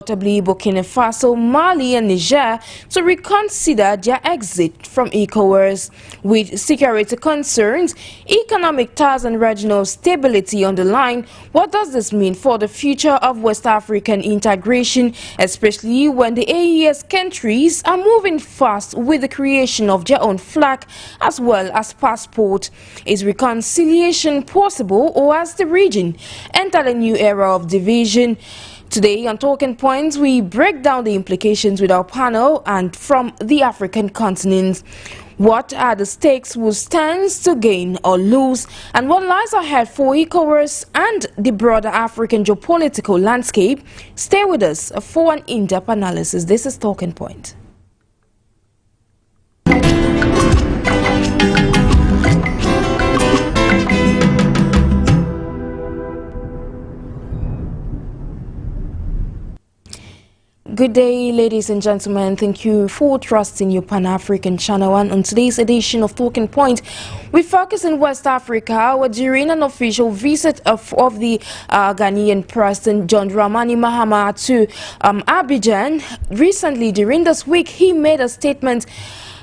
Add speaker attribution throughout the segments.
Speaker 1: notably Burkina Faso, Mali and Niger, to reconsider their exit from ECOWAS. With security concerns, economic ties and regional stability on the line, what does this mean for the future of West African integration, especially when the AES countries are moving fast with the creation of their own flag as well as passport? Is reconciliation possible, or has the region entered a new era of division? Today on Talking Points, we break down the implications with our panel and from the African continent. What are the stakes, who stands to gain or lose, and what lies ahead for ECOWAS and the broader African geopolitical landscape? Stay with us for an in-depth analysis. This is Talking Point. Good day, ladies and gentlemen. Thank you for trusting your Pan-African channel. And on today's edition of Talking Point, we focus in West Africa, where during an official visit of the Ghanaian President John Dramani Mahama to Abidjan recently, during this week, he made a statement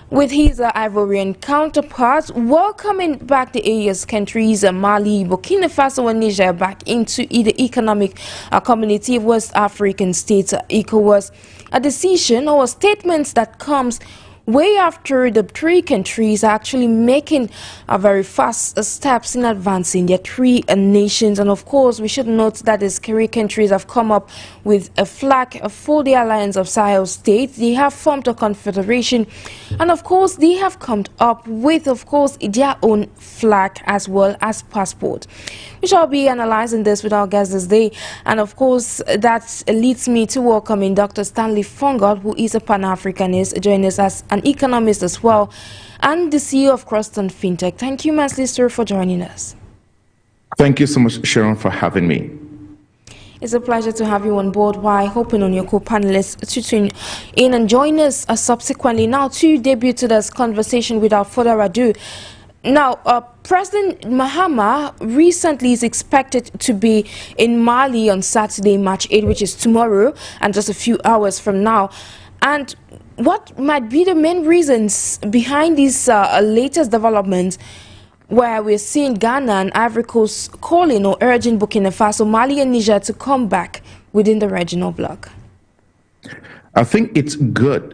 Speaker 1: with his Ivorian counterparts, welcoming back the AES countries, Mali, Burkina Faso and Niger back into the economic community of West African states, ECOWAS. A decision or a statement that comes way after the three countries are actually making very fast steps in advancing their three nations. And of course, we should note that these three countries have come up with a flag for the Alliance of Sahel States. They have formed a confederation, and of course, they have come up with, of course, their own flag as well as passport. We shall be analyzing this with our guests this day, and of course, that leads me to welcoming Dr. Stanley FONGOD, who is a Pan-Africanist, joining us as an economist as well, and the CEO of FINTECH. Thank you, Master, sir, for joining us. Thank you so much, Sharon, for having me. It's a pleasure to have you on board, while hoping on your co-panelists to tune in and join us subsequently. Now, to debut to this conversation without further ado. Now, President Mahama recently is expected to be in Mali on Saturday, March 8, which is tomorrow, and just a few hours from now. And what might be the main reasons behind these latest developments, where we're seeing Ghana and Ivory Coast calling or urging Burkina Faso, Mali and Niger to come back within the regional bloc?
Speaker 2: I think it's good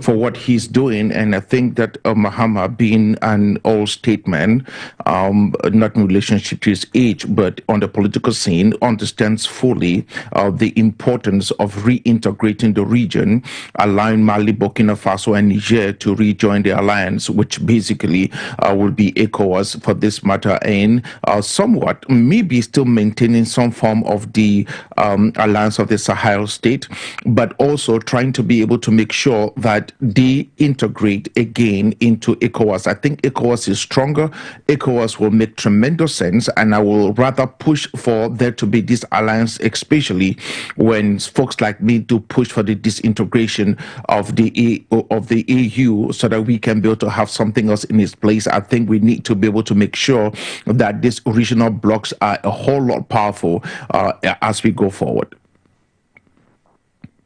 Speaker 2: for what he's doing, and I think that Mahama, being an old statesman, not in relationship to his age, but on the political scene, understands fully the importance of reintegrating the region, allowing Mali, Burkina Faso and Niger to rejoin the alliance, which basically will be ECOWAS for this matter, and somewhat maybe still maintaining some form of the alliance of the Sahel state, but also trying to be able to make sure that they integrate again into ECOWAS. I think ECOWAS is stronger. ECOWAS will make tremendous sense, and I will rather push for there to be this alliance, especially when folks like me do push for the disintegration of the EU, so that we can be able to have something else in its place. I think we need to be able to make sure that these regional blocks are a whole lot powerful as we go forward.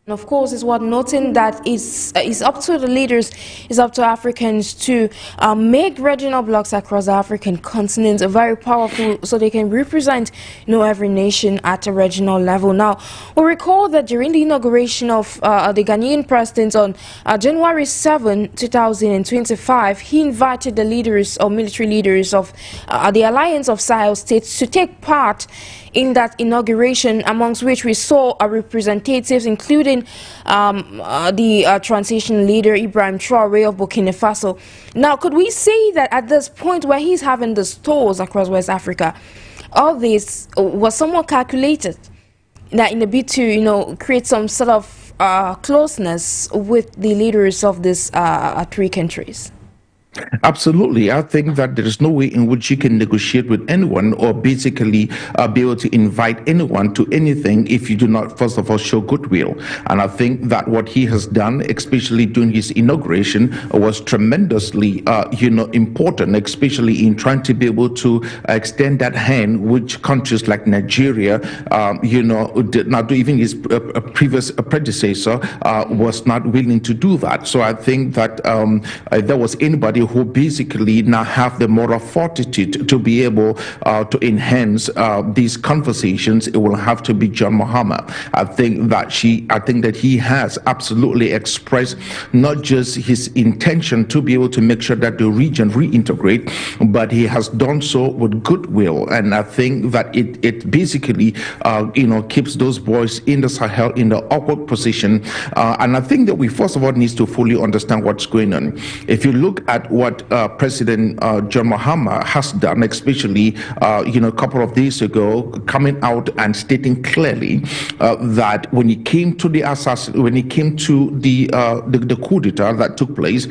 Speaker 1: Of course, it's worth noting that it's up to the leaders, it's up to Africans to make regional blocs across the African continent very powerful, so they can represent, every nation at a regional level. Now, we recall that during the inauguration of the Ghanaian president on January 7, 2025, he invited the leaders or military leaders of the Alliance of Sahel States to take part in that inauguration, amongst which we saw representatives including the transition leader Ibrahim Traoré of Burkina Faso. Now, could we say that at this point where he's having the stores across West Africa, all this was somewhat calculated, that in a bid to create some sort of closeness with the leaders of these three countries?
Speaker 2: Absolutely. I think that there is no way in which you can negotiate with anyone or basically be able to invite anyone to anything if you do not, first of all, show goodwill. And I think that what he has done, especially during his inauguration, was tremendously, important, especially in trying to be able to extend that hand, which countries like Nigeria, did not do. Even his previous predecessor was not willing to do that. So I think that there was anybody who basically now have the moral fortitude to be able to enhance these conversations, it will have to be John Mahama. I think that he has absolutely expressed not just his intention to be able to make sure that the region reintegrate, but he has done so with goodwill. And I think that it basically keeps those boys in the Sahel in the awkward position. And I think that we first of all needs to fully understand what's going on. If you look at what President John Mahama has done, especially a couple of days ago, coming out and stating clearly that when it came to the coup d'etat that took place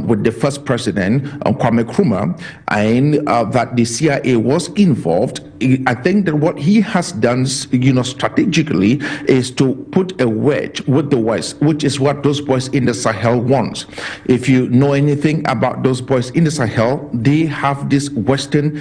Speaker 2: with the first president, Kwame Nkrumah, and that the CIA was involved, I think that what he has done, strategically, is to put a wedge with the West, which is what those boys in the Sahel want. If you know anything about those boys in the Sahel, they have this Western, they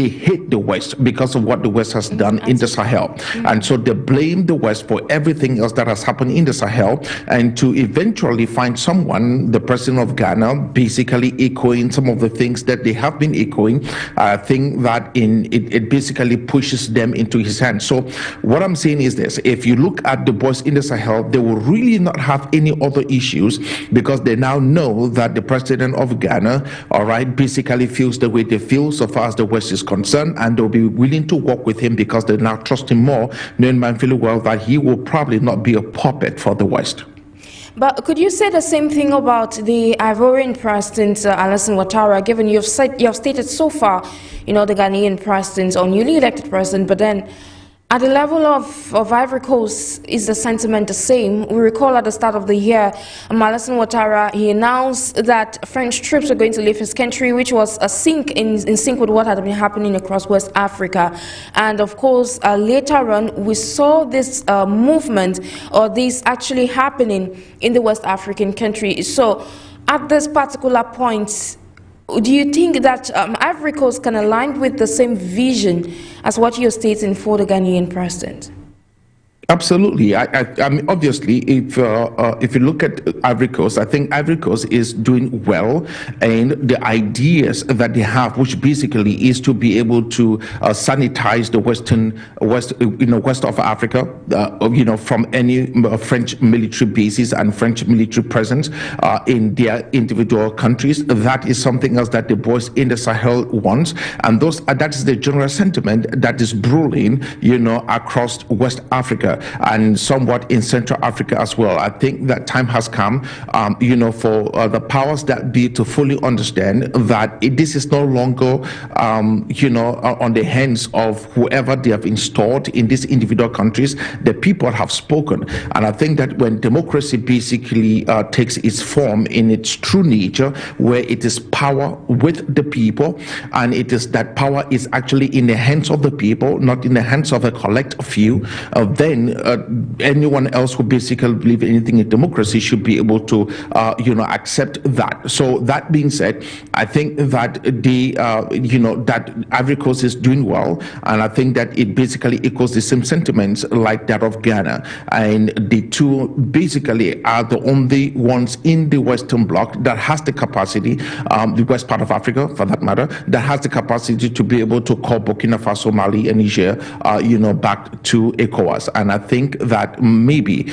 Speaker 2: hate the West because of what the West has done in the Sahel. And so they blame the West for everything else that has happened in the Sahel, and to eventually find someone, the president of Ghana, basically echoing some of the things that they have been echoing. I think that it basically pushes them into his hands. So what I'm saying is this: if you look at the boys in the Sahel, they will really not have any other issues because they now know that the president of Ghana, basically feels the way they feel so far as the West is concerned, and they'll be willing to work with him because they now trust him more, knowing very well that he will probably not be a puppet for the West.
Speaker 1: But could you say the same thing about the Ivorian president, Alassane Ouattara, given you've stated so far, the Ghanaian president or newly elected president, but then at the level of Ivory Coast, is the sentiment the same? We recall at the start of the year, Alassane Ouattara, he announced that French troops are going to leave his country, which was in sync with what had been happening across West Africa. And of course, later on, we saw this movement, or this actually happening in the West African country. So at this particular point, do you think that Ivory Coast can align with the same vision as what you're stating for the Ghanaian president?
Speaker 2: Absolutely. I mean, obviously, if you look at Ivory Coast, I think Ivory Coast is doing well, and the ideas that they have, which basically is to be able to sanitize the west of Africa, from any French military bases and French military presence in their individual countries. That is something else that the boys in the Sahel wants, and that is the general sentiment that is brewing, across West Africa and somewhat in Central Africa as well. I think that time has come, for the powers that be to fully understand that this is no longer, on the hands of whoever they have installed in these individual countries. The people have spoken. And I think that when democracy basically takes its form in its true nature, where it is power with the people, and it is that power is actually in the hands of the people, not in the hands of a collective few, then anyone else who basically believe anything in democracy should be able to, accept that. So that being said, I think that that Ivory Coast is doing well, and I think that it basically echoes the same sentiments like that of Ghana. And the two basically are the only ones in the Western Bloc that has the capacity, the west part of Africa, for that matter, that has the capacity to be able to call Burkina Faso, Mali, and Niger, back to ECOWAS. And I think that maybe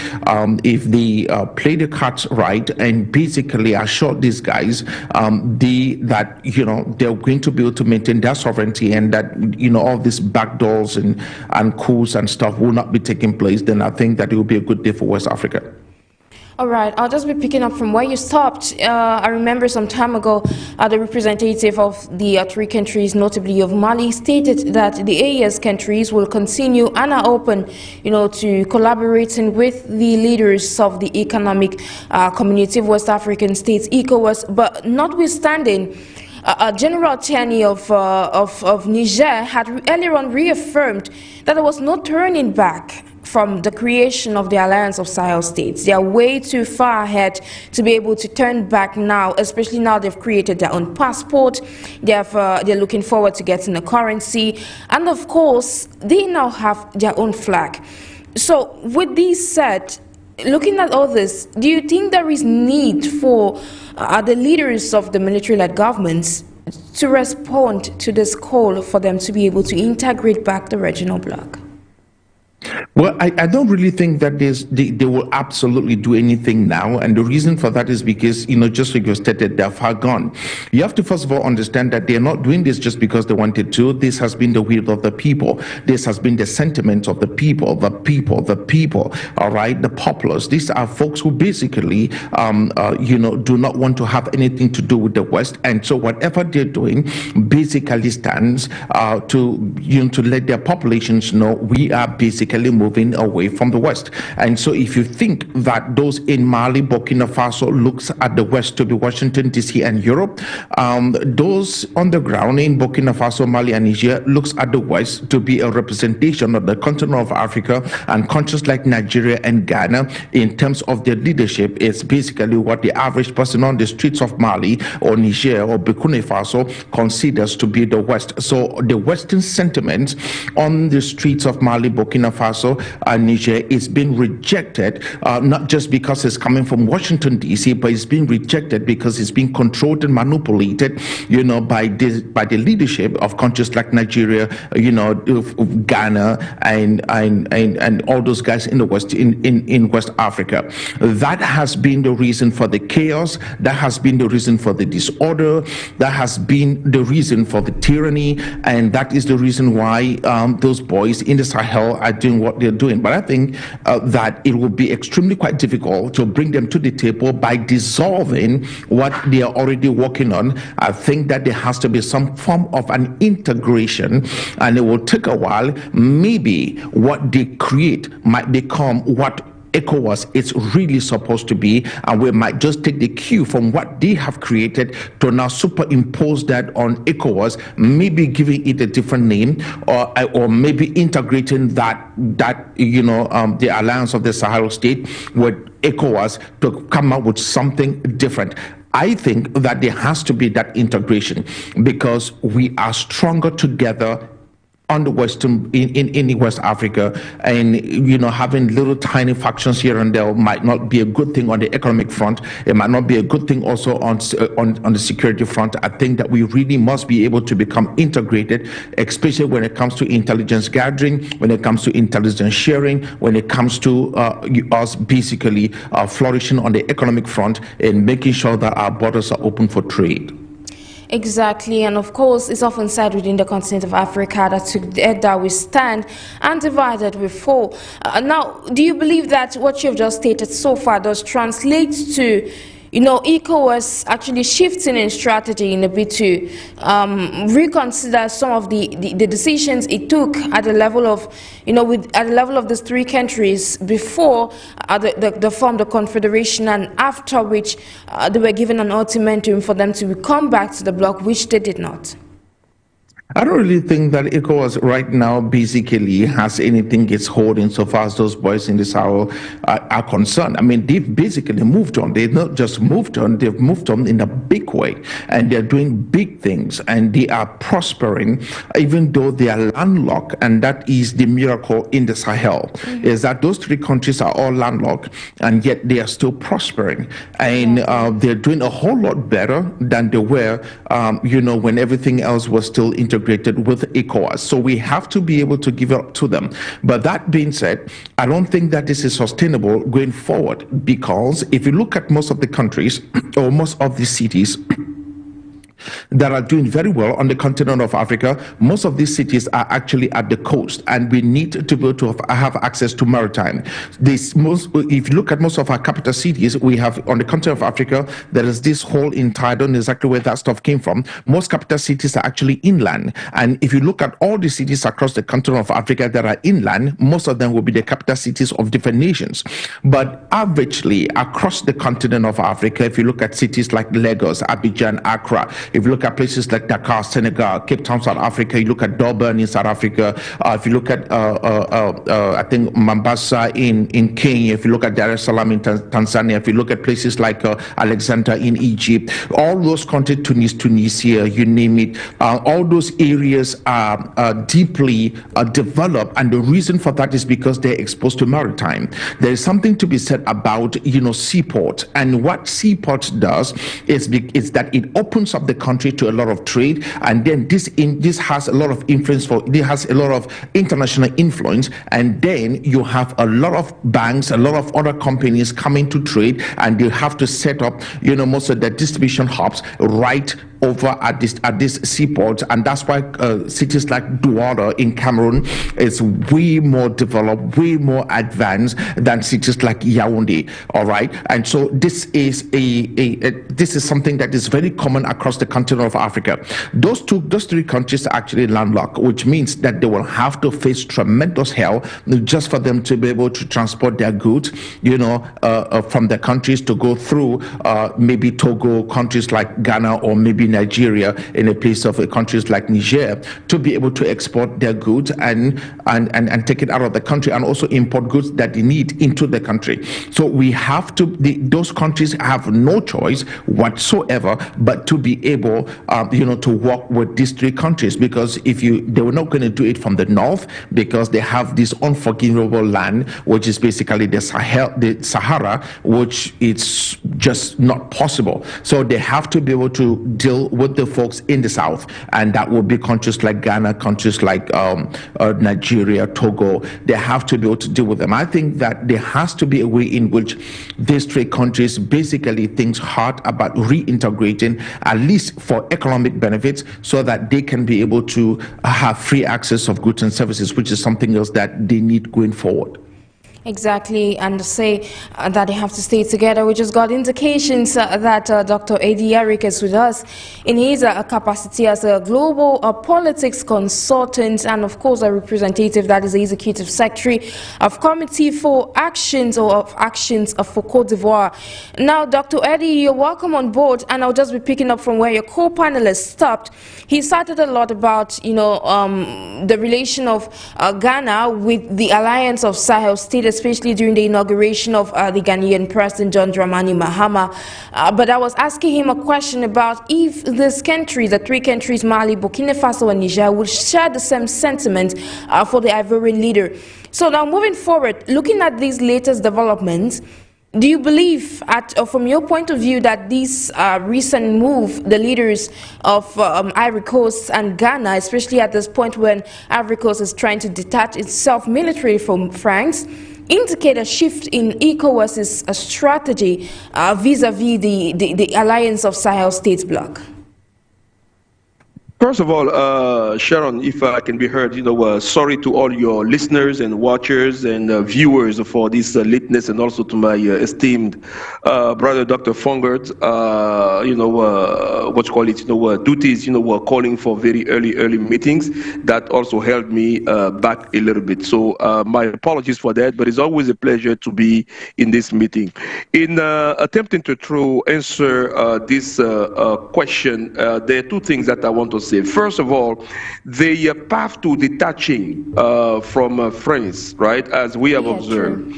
Speaker 2: if they play the cards right and basically assure these guys that they're going to be able to maintain their sovereignty, and that all these backdoors and coups and stuff will not be taking place, then I think that it will be a good day for West Africa.
Speaker 1: All right, I'll just be picking up from where you stopped. I remember some time ago, the representative of the three countries, notably of Mali, stated that the AES countries will continue and are open, to collaborating with the leaders of the Economic Community of West African States, ECOWAS, but notwithstanding, General Tiani of Niger had earlier on reaffirmed that there was no turning back from the creation of the Alliance of Sahel States. They are way too far ahead to be able to turn back now, especially now they've created their own passport. They're looking forward to getting a currency. And of course, they now have their own flag. So with this said, looking at all this, do you think there is need for the leaders of the military-led governments to respond to this call for them to be able to integrate back the regional bloc?
Speaker 2: Well, I don't really think that they will absolutely do anything now. And the reason for that is because, just like you stated, they're far gone. You have to first of all understand that they're not doing this just because they wanted to. This has been the will of the people. This has been the sentiment of the people, all right, the populace. These are folks who basically, do not want to have anything to do with the West. And so whatever they're doing basically stands to let their populations know we are basically moving away from the West. And so if you think that those in Mali, Burkina Faso looks at the West to be Washington, D.C. and Europe, those on the ground in Burkina Faso, Mali and Niger looks at the West to be a representation of the continent of Africa, and countries like Nigeria and Ghana in terms of their leadership is basically what the average person on the streets of Mali or Niger or Burkina Faso considers to be the West. So the Western sentiment on the streets of Mali, Burkina Faso and Niger is being rejected, not just because it's coming from Washington, D.C., but it's being rejected because it's being controlled and manipulated, by the leadership of countries like Nigeria, Ghana, and all those guys in the West, in West Africa. That has been the reason for the chaos. That has been the reason for the disorder. That has been the reason for the tyranny, and that is the reason why those boys in the Sahel are doing what they're doing. But I think that it will be extremely quite difficult to bring them to the table by dissolving what they are already working on. I think that there has to be some form of an integration, and it will take a while. Maybe what they create might become what ECOWAS is really supposed to be, and we might just take the cue from what they have created to now superimpose that on ECOWAS, maybe giving it a different name, or maybe integrating the Alliance of the Sahel State with ECOWAS to come up with something different. I think that there has to be that integration because we are stronger together on the Western in West Africa, and having little tiny factions here and there might not be a good thing on the economic front. It might not be a good thing also on the security front. I think that we really must be able to become integrated, especially when it comes to intelligence gathering, when it comes to intelligence sharing, when it comes to us basically flourishing on the economic front and making sure that our borders are open for trade.
Speaker 1: Exactly, and of course, it's often said within the continent of Africa that together we stand and divided we fall. Now, do you believe that what you've just stated so far does translate to ECOWAS actually shifting in strategy in a bit to reconsider some of the decisions it took at the level of, at the level of these three countries before they formed the confederation, and after which they were given an ultimatum for them to come back to the bloc, which they did not?
Speaker 2: I don't really think that ECOWAS right now basically has anything it's holding so far as those boys in the Sahel are concerned. I mean, they've basically moved on. They've not just moved on, they've moved on in a big way, and they're doing big things, and they are prospering, even though they are landlocked. And that is the miracle in the Sahel, is that those three countries are all landlocked, and yet they are still prospering. And they're doing a whole lot better than they were, when everything else was still integrated with ECOWAS. So we have to be able to give it up to them. But that being said, I don't think that this is sustainable going forward, because if you look at most of the countries or most of the cities, that are doing very well on the continent of Africa. Most of these cities are actually at the coast, and we need to be able to have access to maritime. If you look at most of our capital cities, we have on the continent of Africa, there is this hole in tide. I don't know exactly where that stuff came from. Most capital cities are actually inland, and if you look at all the cities across the continent of Africa that are inland, most of them will be the capital cities of different nations. But averagely across the continent of Africa, if you look at cities like Lagos, Abidjan, Accra, if you look at places like Dakar, Senegal, Cape Town, South Africa, you look at Durban in South Africa, if you look at I think Mombasa in Kenya, if you look at Dar es Salaam in Tanzania, if you look at places like Alexandria in Egypt, all those countries, Tunisia, you name it, all those areas are deeply developed, and the reason for that is because they're exposed to maritime. There is something to be said about, seaport, and what seaport does is that it opens up the country to a lot of trade, and then this has a lot of influence it has a lot of international influence, and then you have a lot of banks, a lot of other companies coming to trade, and they have to set up most of their distribution hubs right over at this seaport. And that's why cities like Douala in Cameroon is way more developed, way more advanced than cities like Yaoundé. All right, and so this is this is something that is very common across the continent of Africa. Those three countries are actually landlocked, which means that they will have to face tremendous hell just for them to be able to transport their goods, from their countries to go through maybe Togo, countries like Ghana, or maybe Nigeria, in a place of countries like Niger, to be able to export their goods and take it out of the country, and also import goods that they need into the country. So we have to, those countries have no choice whatsoever but to be able, to work with these three countries, because they were not going to do it from the north, because they have this unforgivable land, which is basically the Sahara, which it's just not possible. So they have to be able to deal with the folks in the south, and that will be countries like Ghana, countries like Nigeria, Togo. They have to be able to deal with them. I think that there has to be a way in which these three countries basically think hard about reintegrating, at least for economic benefits, so that they can be able to have free access of goods and services, which is something else that they need going forward.
Speaker 1: Exactly, and say that they have to stay together. We just got indications that Dr. Eddie Eric is with us in his capacity as a global politics consultant, and of course a representative, that is the executive secretary of Committee for Actions for Côte d'Ivoire. Now, Dr. Eddie, you're welcome on board, and I'll just be picking up from where your co-panelist stopped. He started a lot about, the relation of Ghana with the Alliance of Sahel States, especially during the inauguration of the Ghanaian President John Dramani Mahama. But I was asking him a question about if these countries, the three countries, Mali, Burkina Faso and Niger, would share the same sentiment for the Ivorian leader. So now moving forward, looking at these latest developments, do you believe, from your point of view, that this recent move, the leaders of Ivory Coast and Ghana, especially at this point when Ivory Coast is trying to detach itself militarily from France, indicate a shift in ECOWAS's strategy vis-a-vis the Alliance of Sahel States bloc?
Speaker 3: First of all, Sharon, if I can be heard, sorry to all your listeners and watchers and viewers for this lateness, and also to my esteemed brother, Dr. FONGOD, duties, were calling for very early meetings. That also held me back a little bit. So my apologies for that, but it's always a pleasure to be in this meeting. In attempting to answer this question, there are two things that I want to say. First of all, the path to detaching from France, right, as we have observed,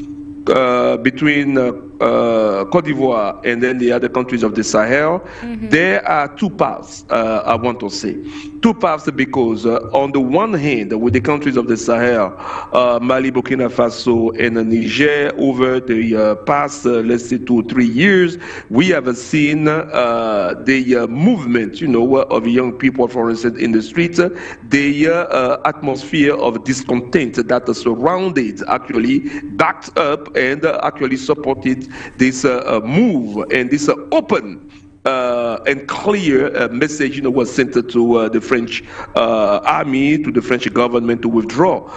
Speaker 3: between Côte d'Ivoire and then the other countries of the Sahel, there are two paths, I want to say. Two paths because on the one hand, with the countries of the Sahel, Mali, Burkina Faso, and Niger, over the past, let's say, 2 or 3 years, we have seen the movement, of young people, for instance, in the streets, the atmosphere of discontent that surrounded, actually backed up and actually supported this move and this open and clear message, was sent to the French army, to the French government to withdraw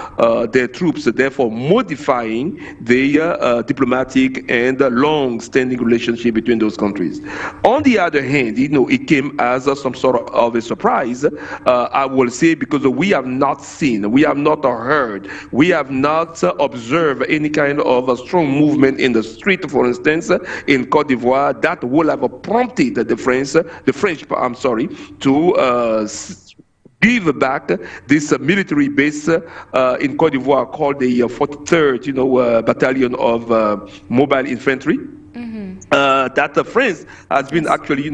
Speaker 3: their troops, therefore modifying their diplomatic and long-standing relationship between those countries. On the other hand, it came as some sort of a surprise, I will say, because we have not seen, we have not heard, we have not observed any kind of a strong movement in the street, for instance, in Côte d'Ivoire, that will have prompted the French, to give back this military base in Côte d'Ivoire called the 43rd, Battalion of Mobile Infantry. That France has been actually,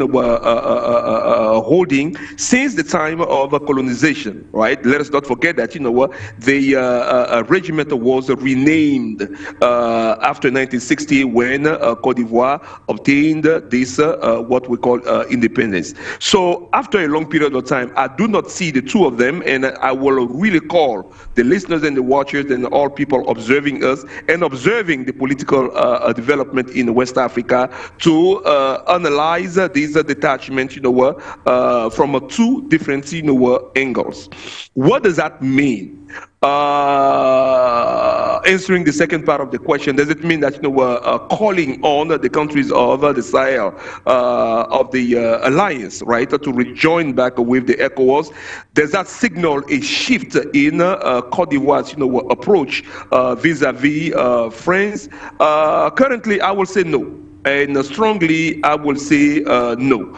Speaker 3: holding since the time of colonization, right? Let us not forget that, the regiment was renamed after 1960 when Côte d'Ivoire obtained this, what we call independence. So after a long period of time, I do not see the two of them, and I will really call the listeners and the watchers and all people observing us and observing the political development in West Africa to analyze these detachments, from two different, angles. What does that mean? Answering the second part of the question, does it mean that we're calling on the countries of the Sahel, of the alliance, right, to rejoin back with the ECOWAS? Does that signal a shift in Côte d'Ivoire's approach vis-a-vis France? Currently, I will say no. And strongly, I will say no.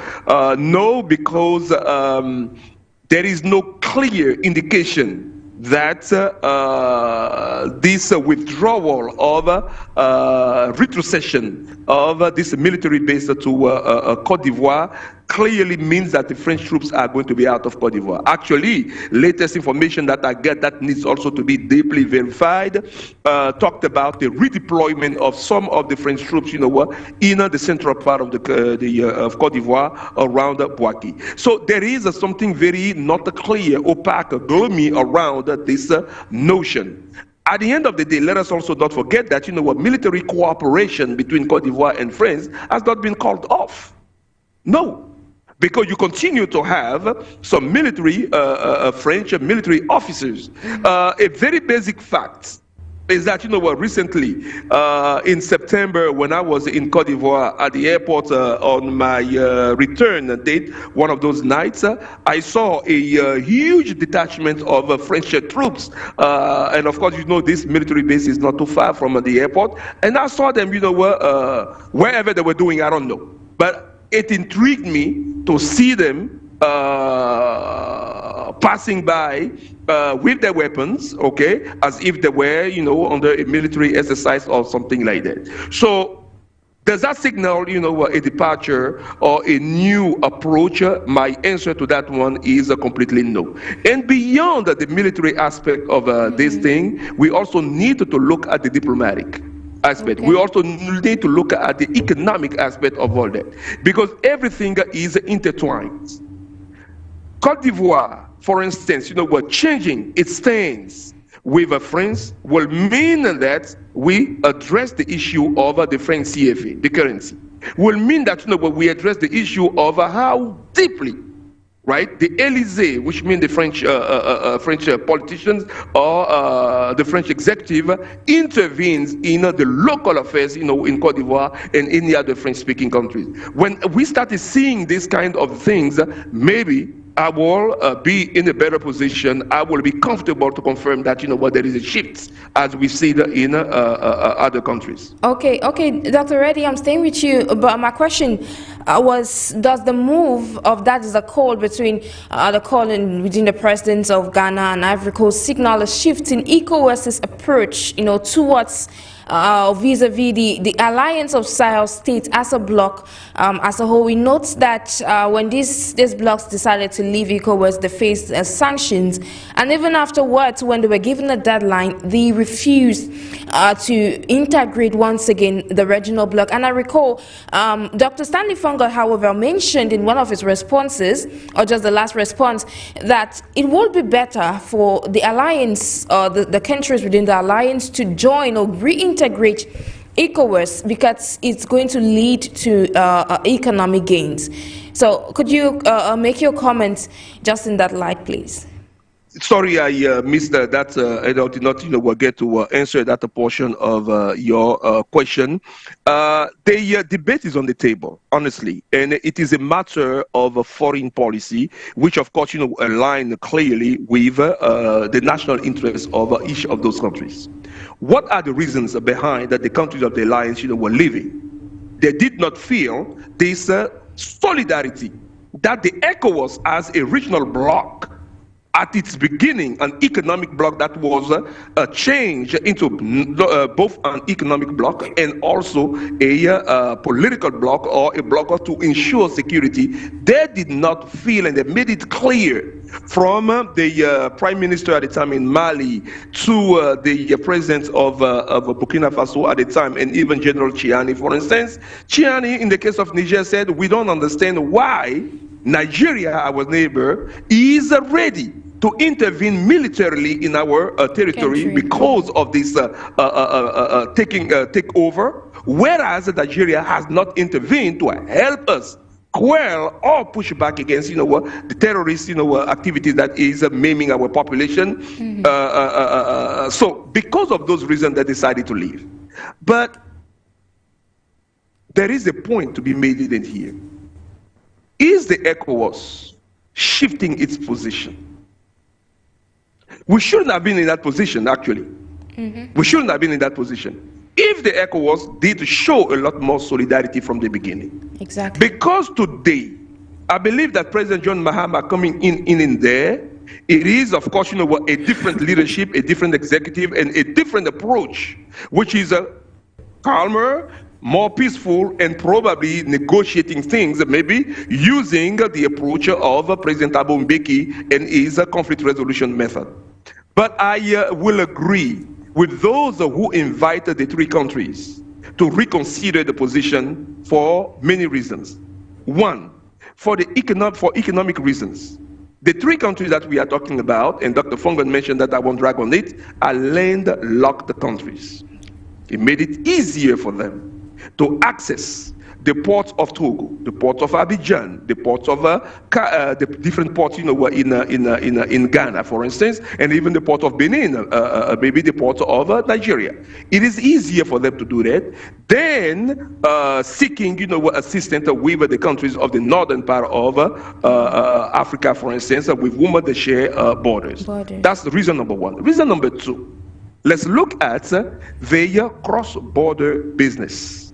Speaker 3: No, because there is no clear indication that this withdrawal of retrocession of this military base to Côte d'Ivoire clearly means that the French troops are going to be out of Côte d'Ivoire. Actually, latest information that I get that needs also to be deeply verified talked about the redeployment of some of the French troops, in the central part of of Côte d'Ivoire around Bouaké. So there is something very not clear, opaque, gloomy around this notion. At the end of the day, let us also not forget that, military cooperation between Côte d'Ivoire and France has not been called off. No. Because you continue to have some military, French military officers. A very basic fact is that, recently in September, when I was in Côte d'Ivoire at the airport on my return date, one of those nights, I saw a huge detachment of French troops. And of course, this military base is not too far from the airport. And I saw them, wherever they were doing, I don't know. But it intrigued me to see them passing by with their weapons, okay, as if they were, under a military exercise or something like that. So does that signal, a departure or a new approach? My answer to that one is completely no. And beyond the military aspect of this thing, we also need to look at the diplomatic aspect. Okay. We also need to look at the economic aspect of all that, because everything is intertwined. Côte d'Ivoire, for instance, we're changing its stance with France will mean that we address the issue of the French CFA, the currency. Will mean that we address the issue of how deeply, right, the Élysée, which means the French politicians or the French executive, intervenes in the local affairs, in Côte d'Ivoire and any other French-speaking countries. When we started seeing these kind of things, maybe I will be in a better position. I will be comfortable to confirm that, there is a shift as we see that in other countries.
Speaker 1: Okay, Dr. Reddy, I'm staying with you, but my question was, does the move of that is a call between the call within the presidents of Ghana and Ivory Coast signal a shift in ECOWAS's approach, towards vis-a-vis the alliance of Sahel states as a bloc, as a whole? We note that when these blocs decided to leave ECOWAS, they faced sanctions, and even afterwards, when they were given a deadline, they refused to integrate once again the regional bloc. And I recall Dr. Stanley FONGOD, however, mentioned in one of his responses, or just the last response, that it would be better for the alliance, the countries within the alliance, to join or reintegrate ECOWAS because it's going to lead to economic gains. So could you make your comments just in that light, please?
Speaker 3: Sorry, I missed that. I did not, get to answer that portion of your question. The debate is on the table, honestly, and it is a matter of foreign policy, which, of course, align clearly with the national interests of each of those countries. What are the reasons behind that the countries of the alliance, were leaving? They did not feel this solidarity that the ECOWAS as a regional bloc at its beginning, an economic bloc that was changed into both an economic bloc and also a political bloc, or a bloc to ensure security. They did not feel, and they made it clear from the prime minister at the time in Mali to the president of Burkina Faso at the time, and even General Chiani, for instance. Chiani, in the case of Niger, said, we don't understand why Nigeria, our neighbor, is ready to intervene militarily in our territory because of this takeover, whereas Nigeria has not intervened to help us quell or push back against, the terrorist, activities that is maiming our population. So because of those reasons, they decided to leave. But there is a point to be made in here. Is the ECOWAS shifting its position? We shouldn't have been in that position, actually. We shouldn't have been in that position if the ECOWAS did show a lot more solidarity from the beginning.
Speaker 1: Exactly.
Speaker 3: Because today, I believe that President John Mahama coming in there, it is, of course, a different leadership, a different executive, and a different approach, which is a calmer, more peaceful, and probably negotiating things, maybe using the approach of President Thabo Mbeki and his conflict resolution method. But I will agree with those who invited the three countries to reconsider the position for many reasons. One, for economic reasons. The three countries that we are talking about, and Dr. FONGOD mentioned that, I won't drag on it, are landlocked countries. It made it easier for them to access the ports of Togo, the port of Abidjan, the ports of the different ports, in Ghana, for instance, and even the port of Benin, maybe the port of Nigeria. It is easier for them to do that than seeking, assistance with the countries of the northern part of Africa, for instance, with whom they share borders. That's the reason number one. Reason number two, let's look at the cross-border business.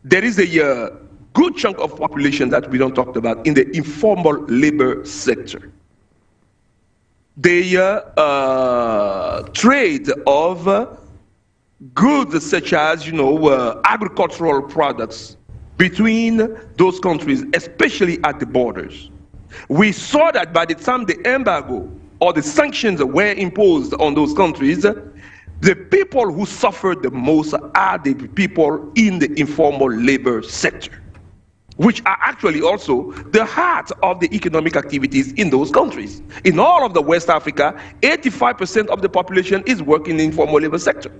Speaker 3: There is a good chunk of population that we don't talk about in the informal labor sector. The trade of goods such as, agricultural products between those countries, especially at the borders. We saw that by the time the embargo or the sanctions were imposed on those countries, the people who suffered the most are the people in the informal labor sector, which are actually also the heart of the economic activities in those countries. In all of the West Africa, 85% of the population is working in the informal labor sector.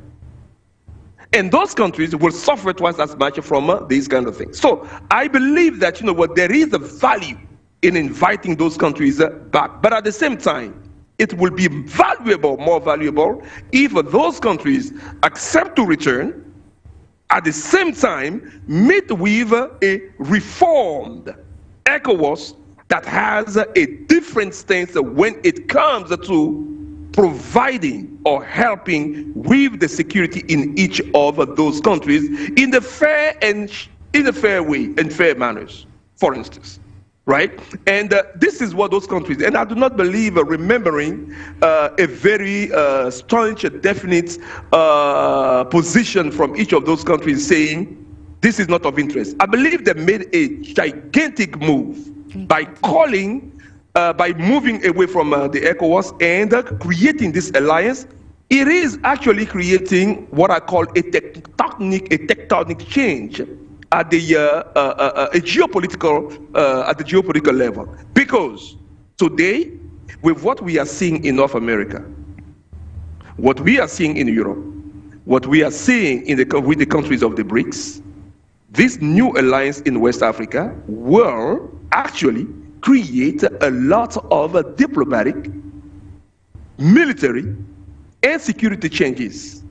Speaker 3: And those countries will suffer twice as much from these kind of things. So I believe that, there is a value in inviting those countries back. But at the same time, it will be valuable, more valuable, if those countries accept to return, at the same time meet with a reformed ECOWAS that has a different stance when it comes to providing or helping with the security in each of those countries in the fair way and fair manners, for instance. Right? And this is what those countries, and I do not believe remembering a very staunch, definite position from each of those countries saying this is not of interest. I believe they made a gigantic move by calling, by moving away from the ECOWAS and creating this alliance. It is actually creating what I call a tectonic change at the geopolitical level, because today, with what we are seeing in North America, what we are seeing in Europe, what we are seeing with the countries of the BRICS, this new alliance in West Africa will actually create a lot of diplomatic, military, and security changes.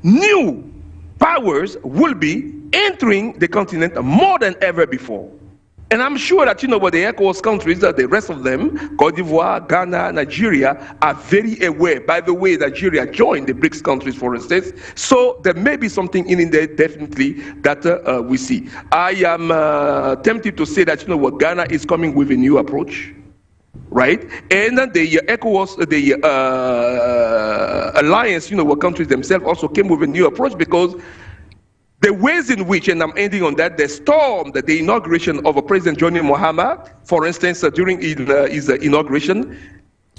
Speaker 3: New powers will be entering the continent more than ever before. And I'm sure that, what the ECOWAS countries, the rest of them, Côte d'Ivoire, Ghana, Nigeria, are very aware. By the way, Nigeria joined the BRICS countries, for instance. So there may be something in there, definitely, that we see. I am tempted to say that, Ghana is coming with a new approach, right? And the ECOWAS, the alliance, countries themselves also came with a new approach, because the ways in which, and I'm ending on that, they stormed the inauguration of President John Mahama, for instance, during his inauguration,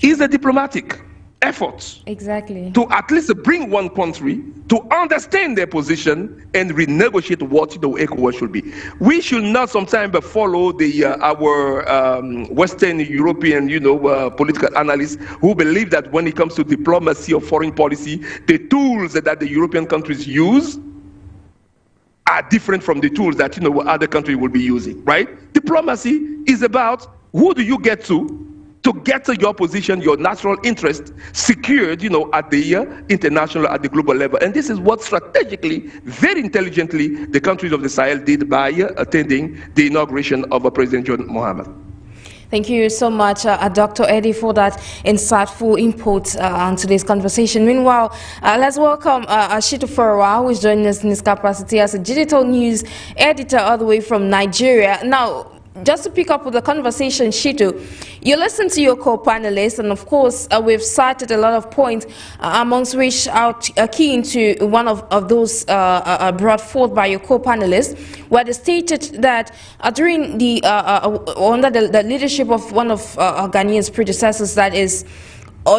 Speaker 3: is a diplomatic effort.
Speaker 1: Exactly. To
Speaker 3: at least bring one country to understand their position and renegotiate what the ECOWAS should be. We should not sometimes follow our Western European, political analysts who believe that when it comes to diplomacy or foreign policy, the tools that the European countries use are different from the tools that other countries will be using, right? Diplomacy is about who do you get to get to your position, your natural interest secured, at the international, at the global level. And this is what strategically, very intelligently, the countries of the Sahel did by attending the inauguration of President John Mahama.
Speaker 1: Thank you so much, Dr. Eddie, for that insightful input on today's conversation. Meanwhile, let's welcome SHITTU, who is joining us in his capacity as a digital news editor all the way from Nigeria. Now, just to pick up with the conversation, SHITTU, you listened to your co-panelists, and of course, we've cited a lot of points, amongst which are key into one of those brought forth by your co-panelists, where they stated that during the under the leadership of one of Ghanaian's predecessors, that is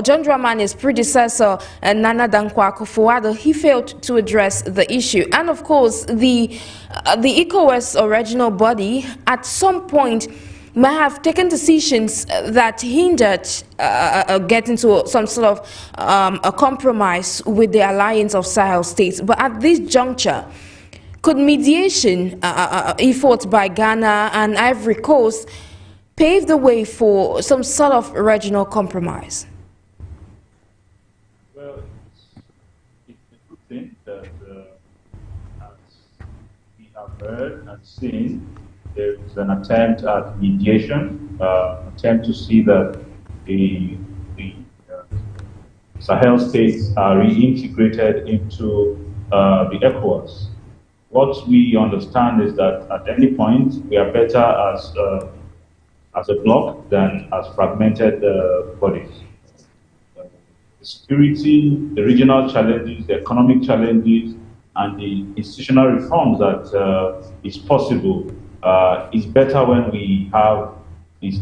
Speaker 1: John Dramani's predecessor, Nana Dankwa Akufo-Addo, he failed to address the issue. And of course, the ECOWAS original body at some point may have taken decisions that hindered getting to some sort of a compromise with the alliance of Sahel states. But at this juncture, could mediation efforts by Ghana and Ivory Coast pave the way for some sort of regional compromise?
Speaker 4: Well, it's a good thing that, as we have heard and seen, there is an attempt at mediation, attempt to see that the Sahel states are reintegrated into the ECOWAS. What we understand is that at any point we are better as a bloc than as fragmented bodies. The security, the regional challenges, the economic challenges, and the institutional reforms that is possible is better when we have these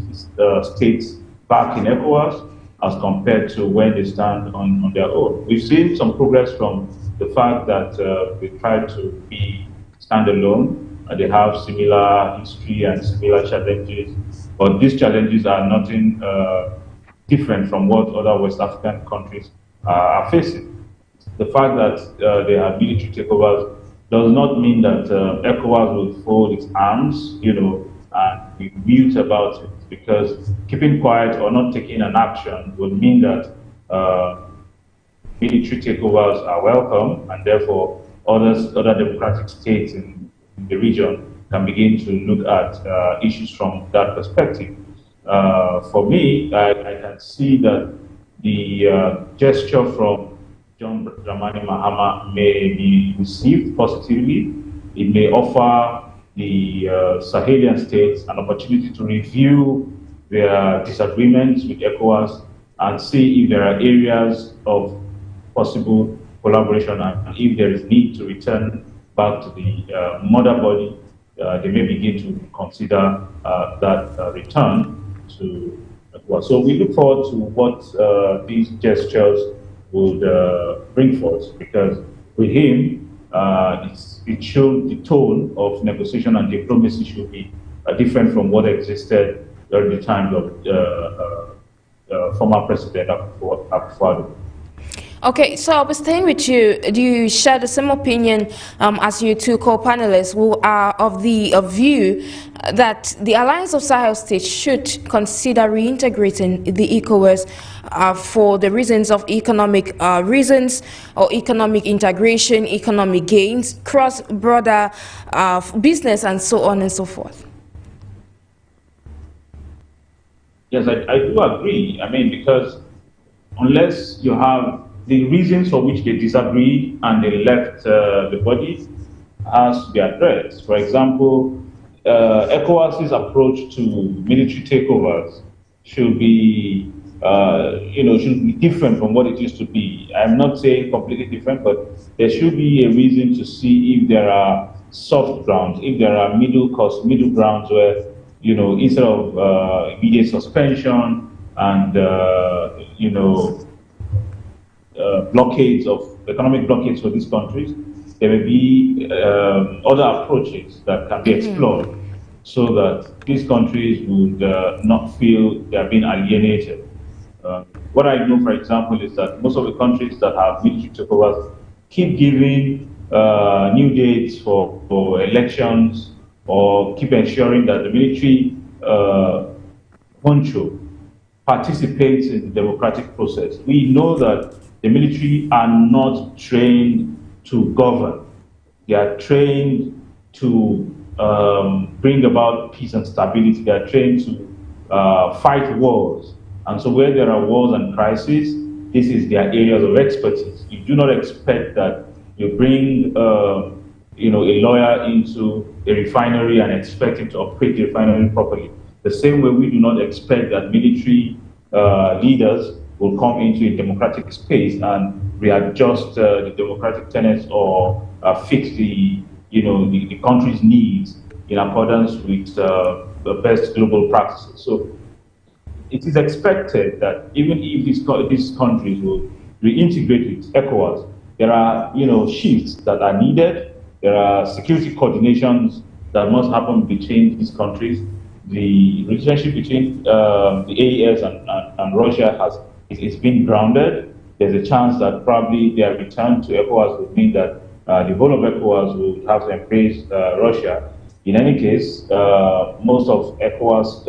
Speaker 4: states back in ECOWAS as compared to when they stand on their own. We've seen some progress from the fact that they try to be standalone. They have similar history and similar challenges, but these challenges are nothing different from what other West African countries are facing. The fact that they have military takeovers does not mean that ECOWAS will fold its arms, and be mute about it, because keeping quiet or not taking an action would mean that military takeovers are welcome, and therefore other democratic states in the region can begin to look at issues from that perspective. For me, I can see that the gesture from John Dramani Mahama may be received positively. It may offer the Sahelian states an opportunity to review their disagreements with ECOWAS and see if there are areas of possible collaboration, and if there is need to return back to the mother body, they may begin to consider that return to ECOWAS. So we look forward to what these gestures would bring forth, because with him, it showed the tone of negotiation and diplomacy should be different from what existed during the time of former President Akufo-Addo.
Speaker 1: Okay, so I'll be staying with you. Do you share the same opinion as your two co-panelists who are of the view that the Alliance of Sahel States should consider reintegrating the ECOWAS for the reasons of economic reasons or economic integration, economic gains, cross-border business, and so on and so forth?
Speaker 4: Yes, I do agree. I mean, because unless you have the reasons for which they disagree and they left the body has to be addressed. For example, ECOWAS's approach to military takeovers should be, should be different from what it used to be. I'm not saying completely different, but there should be a reason to see if there are soft grounds, if there are middle grounds where, instead of immediate suspension and, economic blockades for these countries, there may be other approaches that can be explored so that these countries would not feel they are being alienated. What I know, for example, is that most of the countries that have military takeovers keep giving new dates for elections or keep ensuring that the military honcho participates in the democratic process. We know that the military are not trained to govern. They are trained to bring about peace and stability. They are trained to fight wars. And so where there are wars and crises, this is their areas of expertise. You do not expect that you bring a lawyer into a refinery and expect him to operate the refinery properly. The same way we do not expect that military leaders will come into a democratic space and readjust the democratic tenets or fix the country's needs in accordance with the best global practices. So it is expected that even if these countries will reintegrate with ECOWAS, there are shifts that are needed. There are security coordinations that must happen between these countries. The relationship between the AES and Russia it's been grounded. There's a chance that probably their return to ECOWAS would mean that the whole of ECOWAS would have to embrace Russia. In any case, most of ECOWAS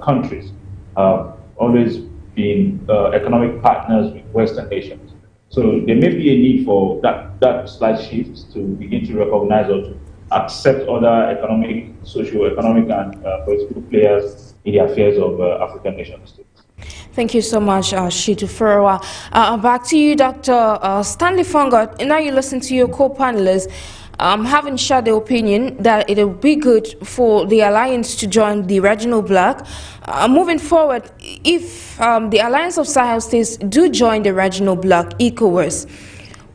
Speaker 4: countries have always been economic partners with Western nations. So there may be a need for that slight shift to begin to recognize or to accept other economic, socio-economic, and political players in the affairs of African nation states.
Speaker 1: Thank you so much, SHITTU FOWORA. Back to you, Dr. Stanley FONGOD. Now you listen to your co-panelists having shared the opinion that it will be good for the alliance to join the regional bloc. Moving forward, if the Alliance of Sahel States do join the regional bloc, ECOWAS,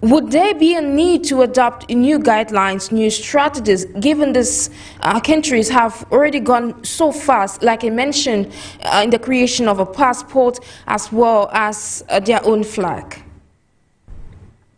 Speaker 1: would there be a need to adopt new guidelines, new strategies, given these countries have already gone so fast, like I mentioned, in the creation of a passport as well as their own flag?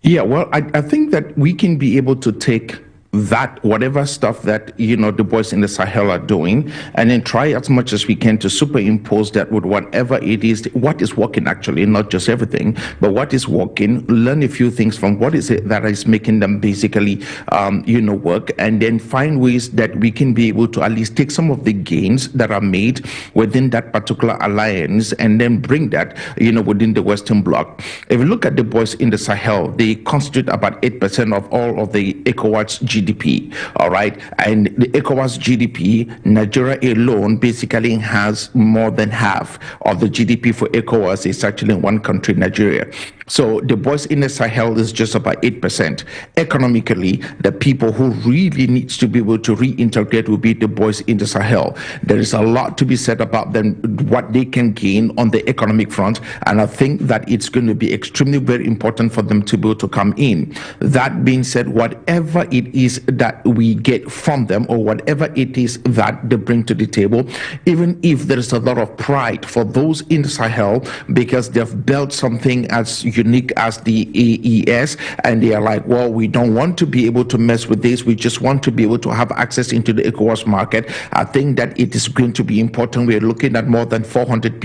Speaker 2: Yeah, well, I think that we can be able to take that, whatever stuff that, the boys in the Sahel are doing, and then try as much as we can to superimpose that with whatever it is, what is working actually, not just everything, but what is working, learn a few things from what is it that is making them basically, work, and then find ways that we can be able to at least take some of the gains that are made within that particular alliance and then bring that, within the Western Bloc. If you look at the boys in the Sahel, they constitute about 8% of all of the ECOWAS GDP, all right? And the ECOWAS GDP, Nigeria alone basically has more than half of the GDP for ECOWAS is actually in one country, Nigeria. So the boys in the Sahel is just about 8%. Economically, the people who really needs to be able to reintegrate will be the boys in the Sahel. There is a lot to be said about them, what they can gain on the economic front, and I think that it's going to be extremely very important for them to be able to come in. That being said, whatever it is that we get from them or whatever it is that they bring to the table, even if there is a lot of pride for those in the Sahel because they've built something as unique as the AES, and they are like, well, we don't want to be able to mess with this. We just want to be able to have access into the ECOWAS market. I think that it is going to be important. We're looking at more than 400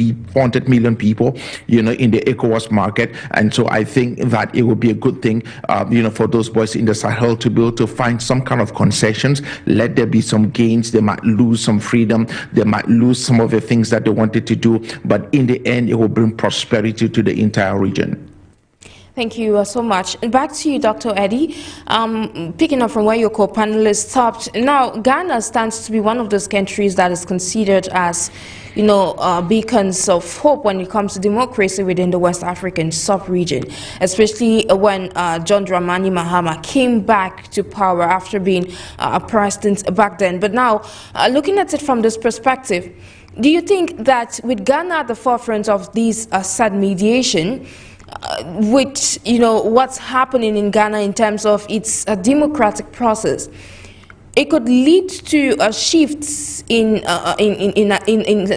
Speaker 2: million people, in the ECOWAS market. And so I think that it would be a good thing, for those boys in the Sahel to be able to find some kind of concessions. Let there be some gains. They might lose some freedom. They might lose some of the things that they wanted to do. But in the end, it will bring prosperity to the entire region.
Speaker 1: Thank you so much. And back to you, Dr. Eddie. Picking up from where your co-panelists stopped, now Ghana stands to be one of those countries that is considered as, beacons of hope when it comes to democracy within the West African sub-region, especially when John Dramani Mahama came back to power after being a president back then. But now, looking at it from this perspective, do you think that with Ghana at the forefront of these sad mediation, with what's happening in Ghana in terms of its democratic process, it could lead to a shift in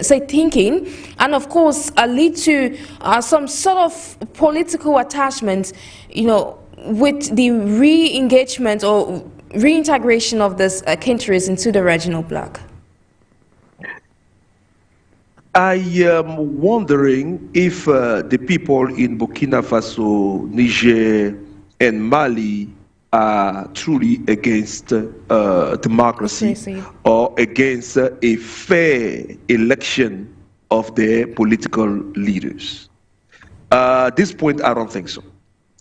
Speaker 1: say thinking, and of course lead to some sort of political attachment, with the re-engagement or reintegration of these countries into the regional bloc?
Speaker 3: I am wondering if the people in Burkina Faso, Niger, and Mali are truly against democracy or against a fair election of their political leaders. At this point, I don't think so.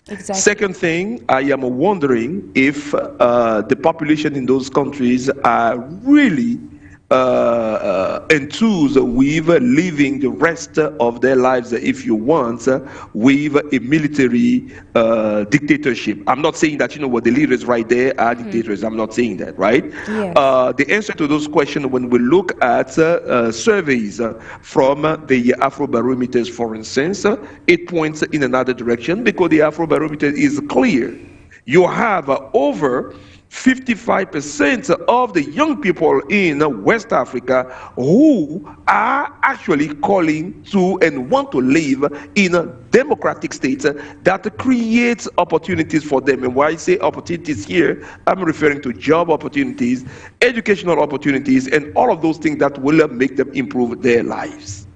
Speaker 1: Exactly.
Speaker 3: Second thing, I am wondering if the population in those countries are really enthused with living the rest of their lives, if you want, with a military dictatorship. I'm not saying that, what the leaders right there are dictators. I'm not saying that, right?
Speaker 1: Yes.
Speaker 3: The answer to those questions, when we look at surveys from the Afrobarometers, for instance, it points in another direction, because the Afrobarometer is clear. You have over 55% of the young people in West Africa who are actually calling to and want to live in a democratic state that creates opportunities for them. And when I say opportunities here, I'm referring to job opportunities, educational opportunities, and all of those things that will make them improve their lives.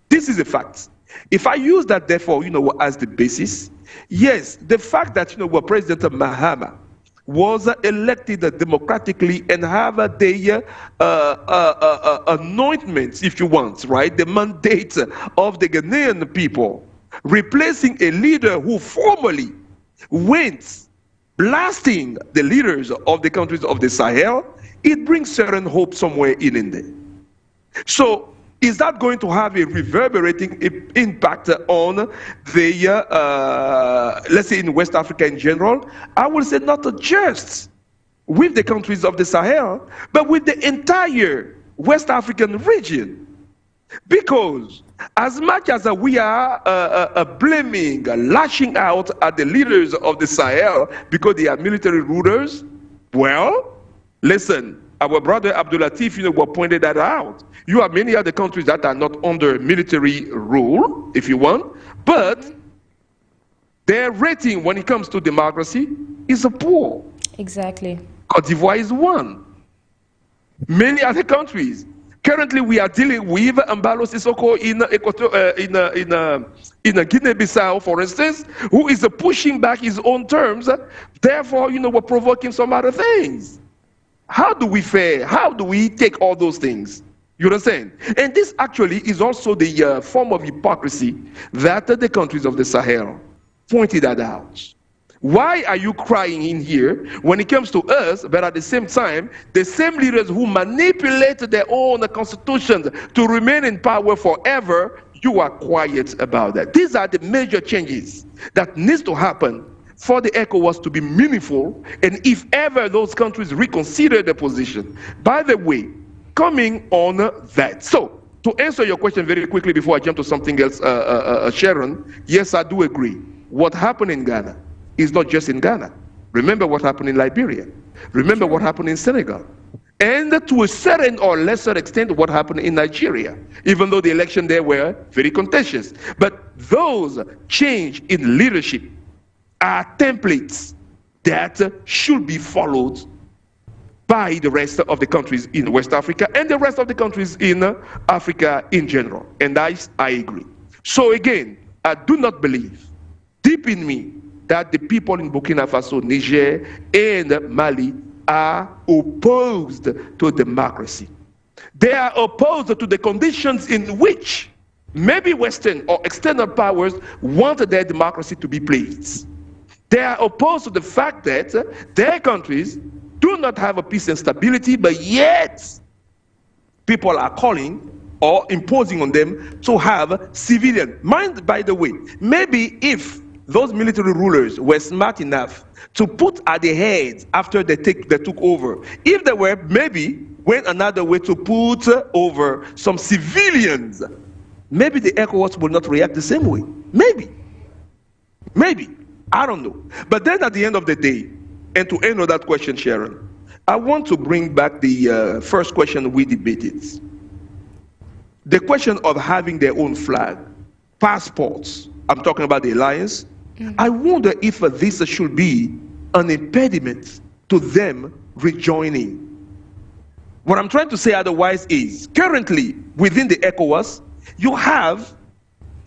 Speaker 3: This is a fact. If I use that, therefore, as the basis, yes, the fact that, President Mahama was elected democratically and have the anointments, if you want, right, the mandate of the Ghanaian people, replacing a leader who formerly went blasting the leaders of the countries of the Sahel, it brings certain hope somewhere in there. So is that going to have a reverberating impact on the, let's say in West Africa in general? I will say not just with the countries of the Sahel, but with the entire West African region. Because as much as we are blaming, lashing out at the leaders of the Sahel because they are military rulers, well, listen, our brother Abdul Latif, pointed that out. You have many other countries that are not under military rule, if you want, but their rating when it comes to democracy is poor.
Speaker 1: Exactly.
Speaker 3: Côte d'Ivoire is one. Many other countries. Currently, we are dealing with Mbalo Sissoko in Guinea-Bissau, for instance, who is pushing back his own terms. Therefore, we're provoking some other things. How do we fare? How do we take all those things? You understand? And this actually is also the form of hypocrisy that the countries of the Sahel pointed that out. Why are you crying in here when it comes to us, but at the same time, the same leaders who manipulate their own constitutions to remain in power forever, you are quiet about that? These are the major changes that needs to happen for the ECOWAS to be meaningful, and if ever those countries reconsider their position. By the way, coming on that. So, to answer your question very quickly before I jump to something else, Sharon, yes, I do agree. What happened in Ghana is not just in Ghana. Remember what happened in Liberia. Remember what happened in Senegal. And to a certain or lesser extent, what happened in Nigeria, even though the election there were very contentious. But those change in leadership are templates that should be followed by the rest of the countries in West Africa and the rest of the countries in Africa in general. And I agree. So again, I do not believe deep in me that the people in Burkina Faso, Niger, and Mali are opposed to democracy. They are opposed to the conditions in which maybe Western or external powers want their democracy to be placed. They are opposed to the fact that their countries do not have a peace and stability, but yet people are calling or imposing on them to have civilian. Mind, by the way, maybe if those military rulers were smart enough to put at the head after they took over, if they were maybe went another way to put over some civilians, maybe the ECOWAS will not react the same way. Maybe, I don't know. But then at the end of the day, and to end on that question, Sharon, I want to bring back the first question we debated. The question of having their own flag, passports. I'm talking about the alliance. I wonder if this should be an impediment to them rejoining. What I'm trying to say otherwise is, currently within the ECOWAS, you have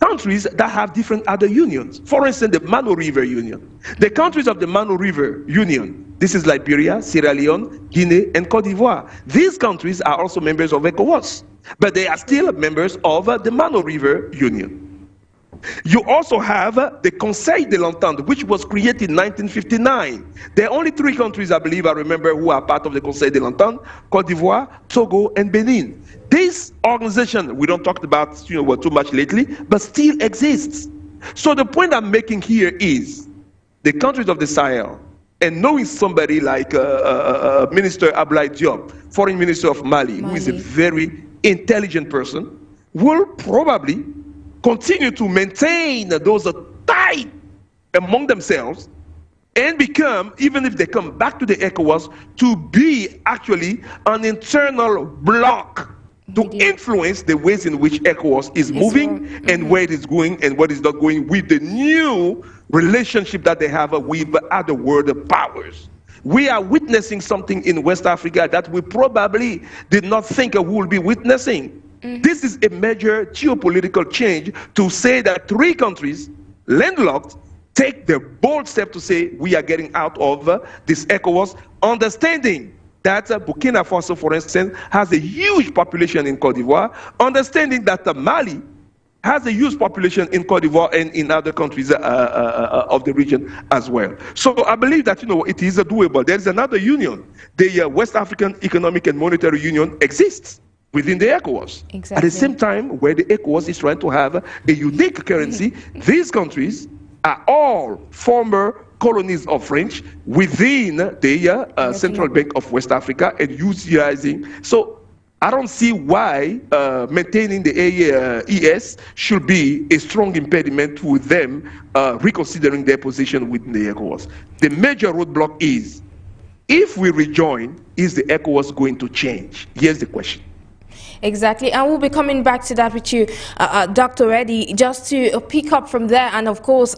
Speaker 3: countries that have different other unions. For instance, the Mano River Union. The countries of the Mano River Union, this is Liberia, Sierra Leone, Guinea, and Côte d'Ivoire. These countries are also members of ECOWAS, but they are still members of the Mano River Union. You also have the Conseil de l'Entente, which was created in 1959. There are only 3 countries, I believe, I remember, who are part of the Conseil de l'Entente: Côte d'Ivoire, Togo, and Benin. This organization, we don't talk about too much lately, but still exists. So the point I'm making here is the countries of the Sahel, and knowing somebody like Minister Abdoulaye Diop, Foreign Minister of Mali, who is a very intelligent person, will probably continue to maintain those ties among themselves and become, even if they come back to the ECOWAS, to be actually an internal bloc to influence the ways in which ECOWAS is moving and where it is going and what is not going with the new relationship that they have with other world powers. We are witnessing something in West Africa that we probably did not think we would be witnessing. This is a major geopolitical change to say that 3 countries, landlocked, take the bold step to say we are getting out of this ECOWAS, understanding that Burkina Faso, for instance, has a huge population in Côte d'Ivoire, understanding that Mali has a huge population in Côte d'Ivoire and in other countries of the region as well. So I believe that it is doable. There is another union. The West African Economic and Monetary Union exists within the ECOWAS. Exactly. At the same time, where the ECOWAS is trying to have a unique currency, these countries are all former colonies of French within the Central Bank of West Africa and utilizing. So I don't see why maintaining the AES should be a strong impediment to them reconsidering their position within the ECOWAS. The major roadblock is, if we rejoin, is the ECOWAS going to change? Here's the question.
Speaker 1: Exactly, and we'll be coming back to that with you, Dr. Eddy, just to pick up from there, and of course,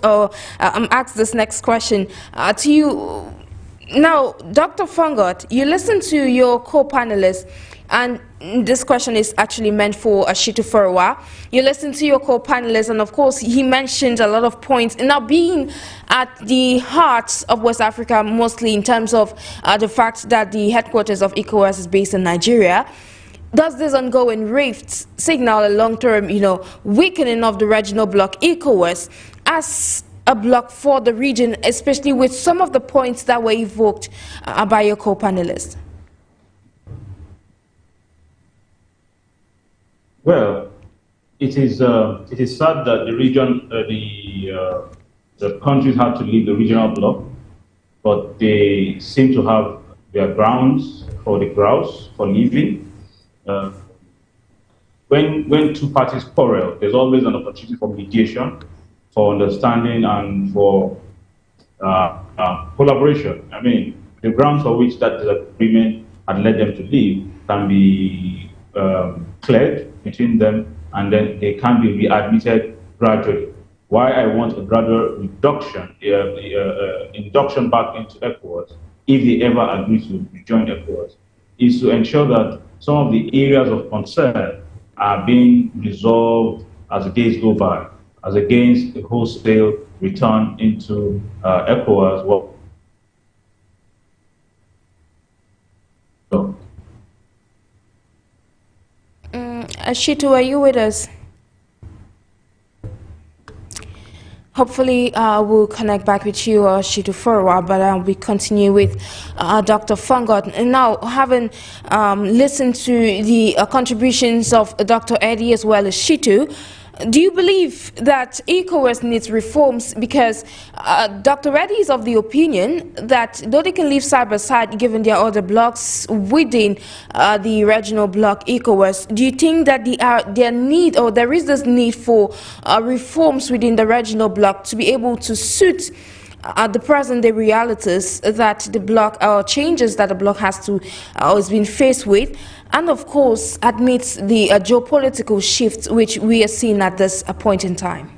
Speaker 1: ask this next question to you. Now, Dr. FONGOD, you listen to your co-panelists, and this question is actually meant for SHITTU. You listen to your co-panelists, and of course, he mentioned a lot of points. Now, being at the heart of West Africa, mostly in terms of the fact that the headquarters of ECOWAS is based in Nigeria, does this ongoing rift signal a long-term, weakening of the regional bloc ECOWAS as a bloc for the region, especially with some of the points that were evoked by your co-panelists?
Speaker 4: Well, it is sad that the region, the countries had to leave the regional bloc, but they seem to have their grounds for leaving. When 2 parties quarrel, there's always an opportunity for mediation, for understanding, and for collaboration. I mean, the grounds for which that disagreement had led them to leave can be cleared between them, and then they can be readmitted gradually. Why I want a gradual reduction, induction back into ECOWAS, if they ever agree to rejoin ECOWAS, is to ensure that some of the areas of concern are being resolved as the days go by, as against a wholesale return into ECOWAS.
Speaker 1: Shittu, are you with us? Hopefully, we'll connect back with you, Shittu, for a while, but we continue with Dr. FONGOD. And now, having listened to the contributions of Dr. Eddie as well as Shittu, do you believe that ECOWAS needs reforms? Because Dr. Reddy is of the opinion that though they can live side by side given their other blocks within the regional bloc ECOWAS, do you think that there is this need for reforms within the regional bloc to be able to suit the present day realities that the bloc, changes that the bloc has been faced with, and of course admits the geopolitical shifts which we are seeing at this point in time?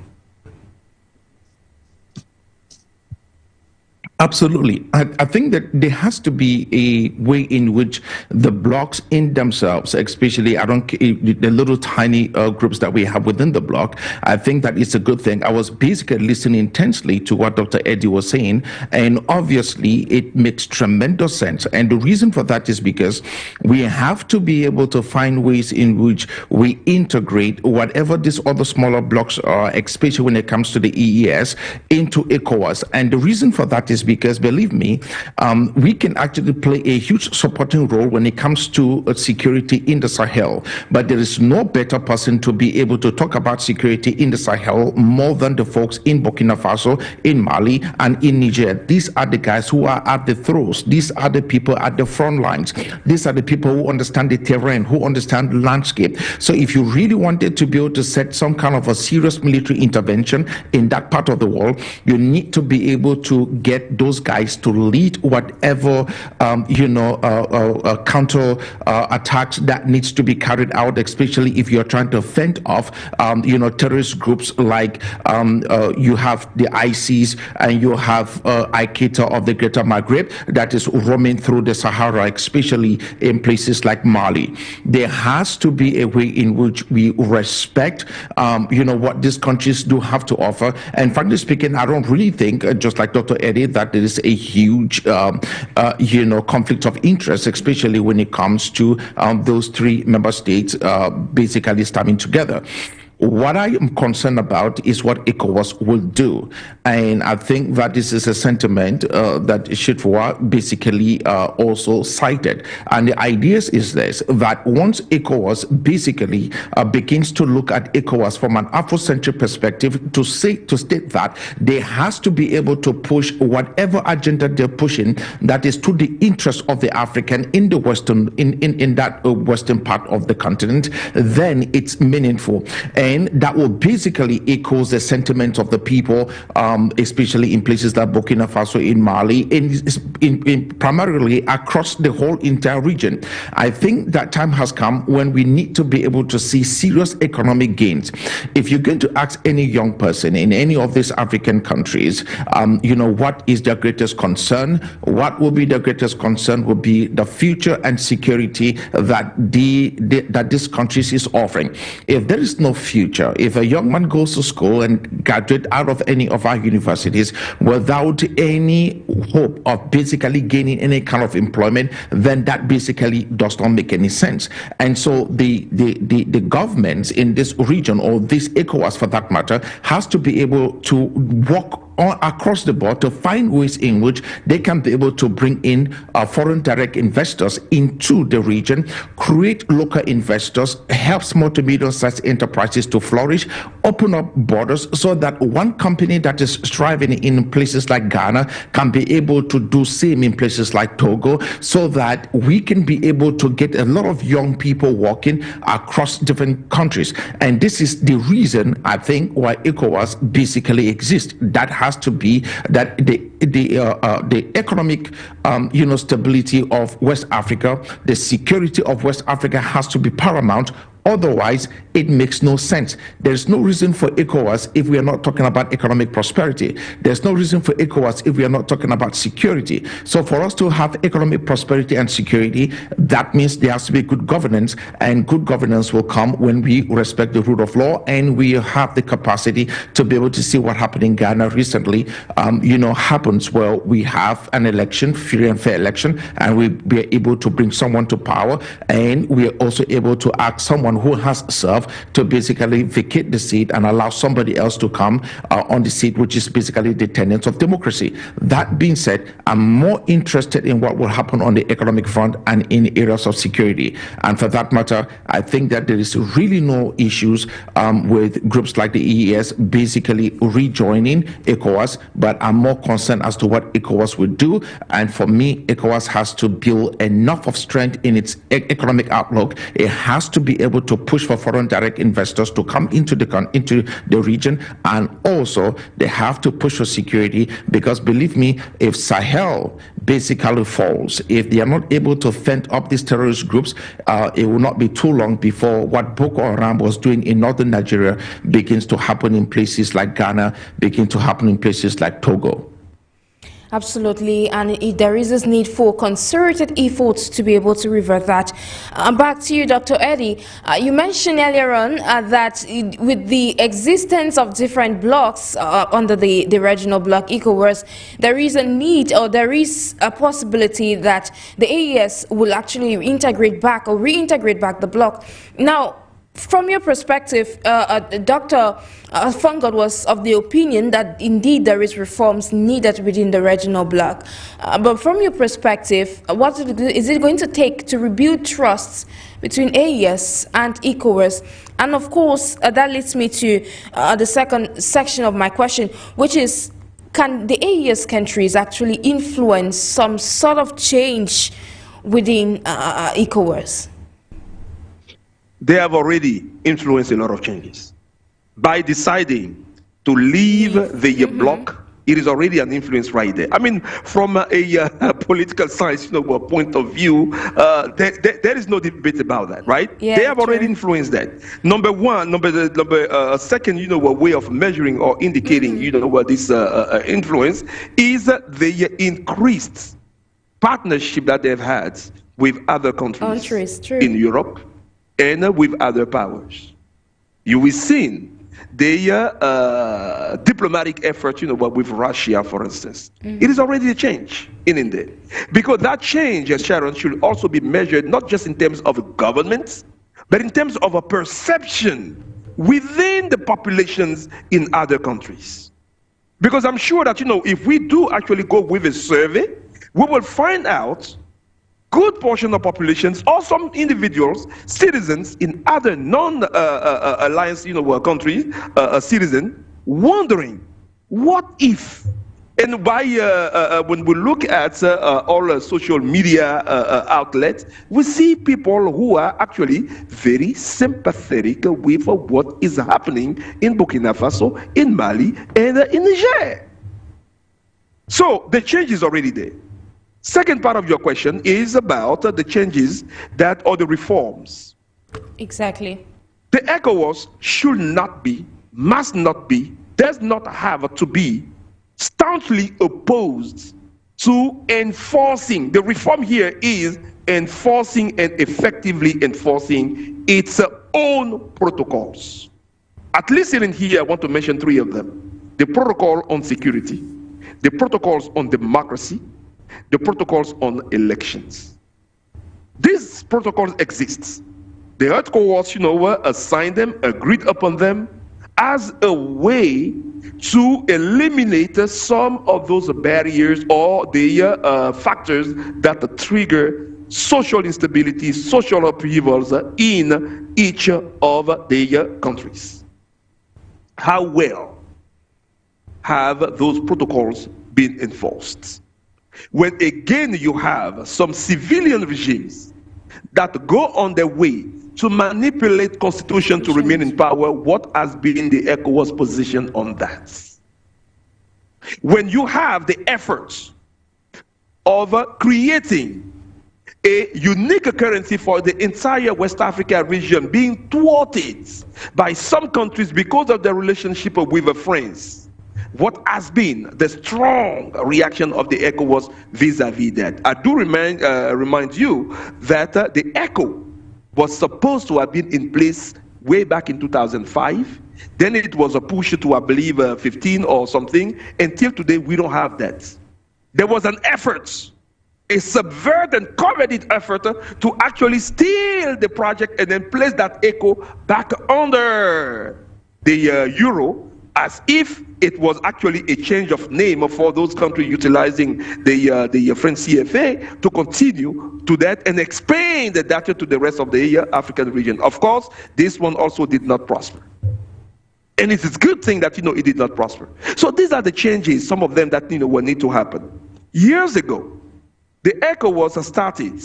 Speaker 2: Absolutely. I think that there has to be a way in which the blocs in themselves, especially the little tiny groups that we have within the bloc, I think that it's a good thing. I was basically listening intensely to what Dr. Eddie was saying, and obviously it makes tremendous sense. And the reason for that is because we have to be able to find ways in which we integrate whatever these other smaller blocs are, especially when it comes to the EES, into ECOWAS. And the reason for that is because, believe me, we can actually play a huge supporting role when it comes to security in the Sahel. But there is no better person to be able to talk about security in the Sahel more than the folks in Burkina Faso, in Mali, and in Niger. These are the guys who are at the throes. These are the people at the front lines. These are the people who understand the terrain, who understand the landscape. So if you really wanted to be able to set some kind of a serious military intervention in that part of the world, you need to be able to get those guys to lead whatever counter attacks that needs to be carried out, especially if you're trying to fend off terrorist groups like you have the ISIS and you have Al-Qaeda of the Greater Maghreb that is roaming through the Sahara, especially in places like Mali. There has to be a way in which we respect what these countries do have to offer. And frankly speaking, I don't really think, just like Dr. Eddie, that there is a huge conflict of interest, especially when it comes to those three member states basically standing together. What I am concerned about is what ECOWAS will do. And I think that this is a sentiment that SHITTU basically also cited. And the idea is this, that once ECOWAS basically begins to look at ECOWAS from an Afrocentric perspective, to state that there has to be able to push whatever agenda they're pushing that is to the interest of the African in the Western, in that Western part of the continent, then it's meaningful. And that will basically echo the sentiment of the people, especially in places like Burkina Faso, in Mali, in primarily across the whole entire region. I think that time has come when we need to be able to see serious economic gains. If you're going to ask any young person in any of these African countries, what is their greatest concern? What will be their greatest concern will be the future and security that that these countries is offering. If there is no future, if a young man goes to school and graduates out of any of our universities without any hope of basically gaining any kind of employment, then that basically does not make any sense. And so the governments in this region, or this ECOWAS for that matter, has to be able to work across the board to find ways in which they can be able to bring in foreign direct investors into the region, create local investors, help small to medium-sized enterprises to flourish, open up borders so that one company that is thriving in places like Ghana can be able to do same in places like Togo, so that we can be able to get a lot of young people working across different countries. And this is the reason, I think, why ECOWAS basically exists. That has to be that the economic stability of West Africa, the security of West Africa has to be paramount. Otherwise, it makes no sense. There's no reason for ECOWAS if we are not talking about economic prosperity. There's no reason for ECOWAS if we are not talking about security. So for us to have economic prosperity and security, that means there has to be good governance, and good governance will come when we respect the rule of law and we have the capacity to be able to see what happened in Ghana recently, happens where we have an election, free and fair election, and we are able to bring someone to power, and we are also able to ask someone who has served to basically vacate the seat and allow somebody else to come on the seat, which is basically the tenets of democracy. That being said, I'm more interested in what will happen on the economic front and in areas of security. And for that matter, I think that there is really no issues with groups like the EES basically rejoining ECOWAS, but I'm more concerned as to what ECOWAS would do. And for me, ECOWAS has to build enough of strength in its economic outlook. It has to be able to push for foreign direct investors to come into the region, and also they have to push for security, because believe me, if Sahel basically falls, if they are not able to fend up these terrorist groups, it will not be too long before what Boko Haram was doing in northern Nigeria begins to happen in places like Ghana, begin to happen in places like Togo.
Speaker 1: Absolutely, and there is this need for concerted efforts to be able to revert that. Back to you, Dr. Eddie. You mentioned earlier on that with the existence of different blocks under the regional bloc ECOWAS, there is a need, or there is a possibility that the AES will actually reintegrate back the bloc. Now, from your perspective, Dr. FONGOD was of the opinion that indeed there is reforms needed within the regional bloc. But from your perspective, what is it going to take to rebuild trusts between AES and ECOWAS? And of course, that leads me to the second section of my question, which is, can the AES countries actually influence some sort of change within ECOWAS?
Speaker 3: They have already influenced a lot of changes. By deciding to leave the bloc, it is already an influence right there. I mean, from a political science point of view, there is no debate about that, right?
Speaker 1: Yeah,
Speaker 3: they have already influenced that. Number second, way of measuring or indicating, this influence is the increased partnership that they've had with other countries in Europe and with other powers. You will see the diplomatic effort, with Russia, for instance. It is already a change in India. Because that change, Sharon, should also be measured not just in terms of governments, but in terms of a perception within the populations in other countries. Because I'm sure that, if we do actually go with a survey, we will find out good portion of populations, or some individuals, citizens in other non-alliance, countries, citizens, wondering, what if? And by when we look at all social media outlets, we see people who are actually very sympathetic with what is happening in Burkina Faso, in Mali, and in Niger. So the change is already there. Second part of your question is about the changes or the reforms.
Speaker 1: Exactly.
Speaker 3: The ECOWAS should not be, must not be, does not have to be staunchly opposed to enforcing. The reform here is enforcing and effectively enforcing its own protocols. At least in here, I want to mention three of them. The protocol on security, the protocols on democracy, the protocols on elections. These protocols exist. The ECOWAS, assigned them, agreed upon them as a way to eliminate some of those barriers or the factors that trigger social instability, social upheavals in each of the countries. How well have those protocols been enforced? When again you have some civilian regimes that go on their way to manipulate constitution to remain in power, what has been the ECOWAS position on that? when you have the efforts of creating a unique currency for the entire West Africa region being thwarted by some countries because of their relationship with France, what has been the strong reaction of the ECOWAS vis-a-vis that? I do remind you that the ECO was supposed to have been in place way back in 2005. Then it was a push to, I believe, 15 or something. Until today, we don't have that. There was an effort, a subvert and coveted effort to actually steal the project and then place that ECO back under the euro, as if it was actually a change of name for those countries utilizing the French CFA to continue to that and expand the data to the rest of the African region. Of course, this one also did not prosper. And it is a good thing that, it did not prosper. So these are the changes, some of them that, will need to happen. Years ago, the ECOWAS started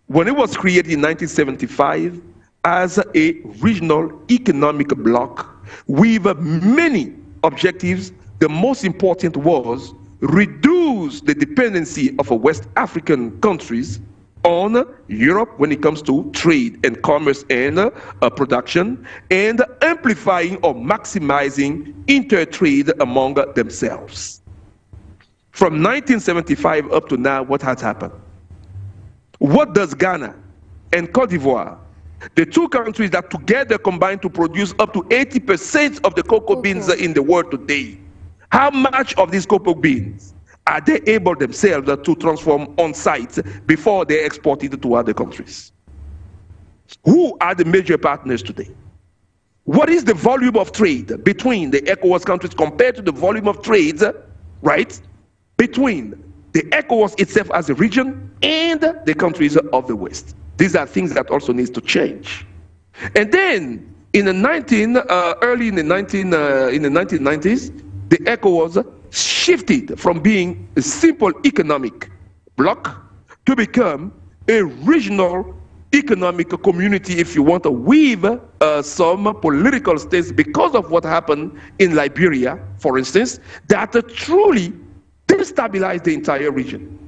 Speaker 3: when it was created in 1975 as a regional economic bloc with many objectives. The most important was reduce the dependency of West African countries on Europe when it comes to trade and commerce and production, and amplifying or maximizing intertrade among themselves. From 1975 up to now, what has happened? What does Ghana and Côte d'Ivoire, the two countries that together combine to produce up to 80% of the cocoa beans in the world today, how much of these cocoa beans are they able themselves to transform on site before they export it to other countries? Who are the major partners today? What is the volume of trade between the ECOWAS countries compared to the volume of trade, right, between the ECOWAS itself as a region and the countries of the West? These are things that also needs to change. And then in the 1990s, the ECOWAS shifted from being a simple economic bloc to become a regional economic community, if you want, with some political states because of what happened in Liberia, for instance, that truly destabilized the entire region.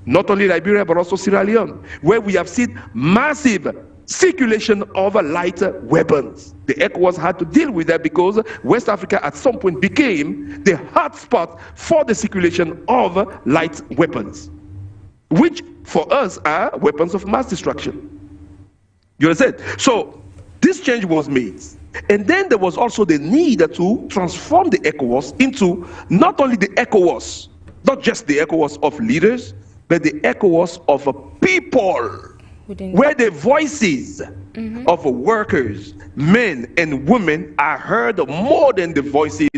Speaker 3: Not only Liberia, but also Sierra Leone, where we have seen massive circulation of light weapons. The ECOWAS had to deal with that because West Africa at some point became the hotspot for the circulation of light weapons, which for us are weapons of mass destruction. You understand? So this change was made. And then there was also the need to transform the ECOWAS into not only the ECOWAS, not just the ECOWAS of leaders, but the ECOWAS of people, where the voices of workers, men and women, are heard more than the voices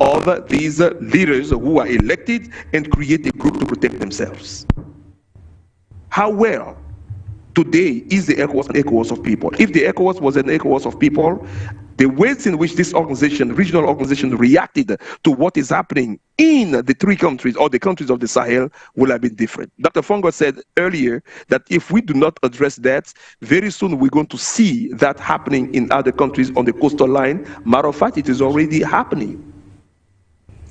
Speaker 3: of these leaders who are elected and create a group to protect themselves. How well today is the ECOWAS an ECOWAS of people? If the ECOWAS was an ECOWAS of people, the ways in which this organization, regional organization, reacted to what is happening in the three countries or the countries of the Sahel will have been different. Dr. FONGOD said earlier that if we do not address that, very soon we're going to see that happening in other countries on the coastal line. Matter of fact, it is already happening.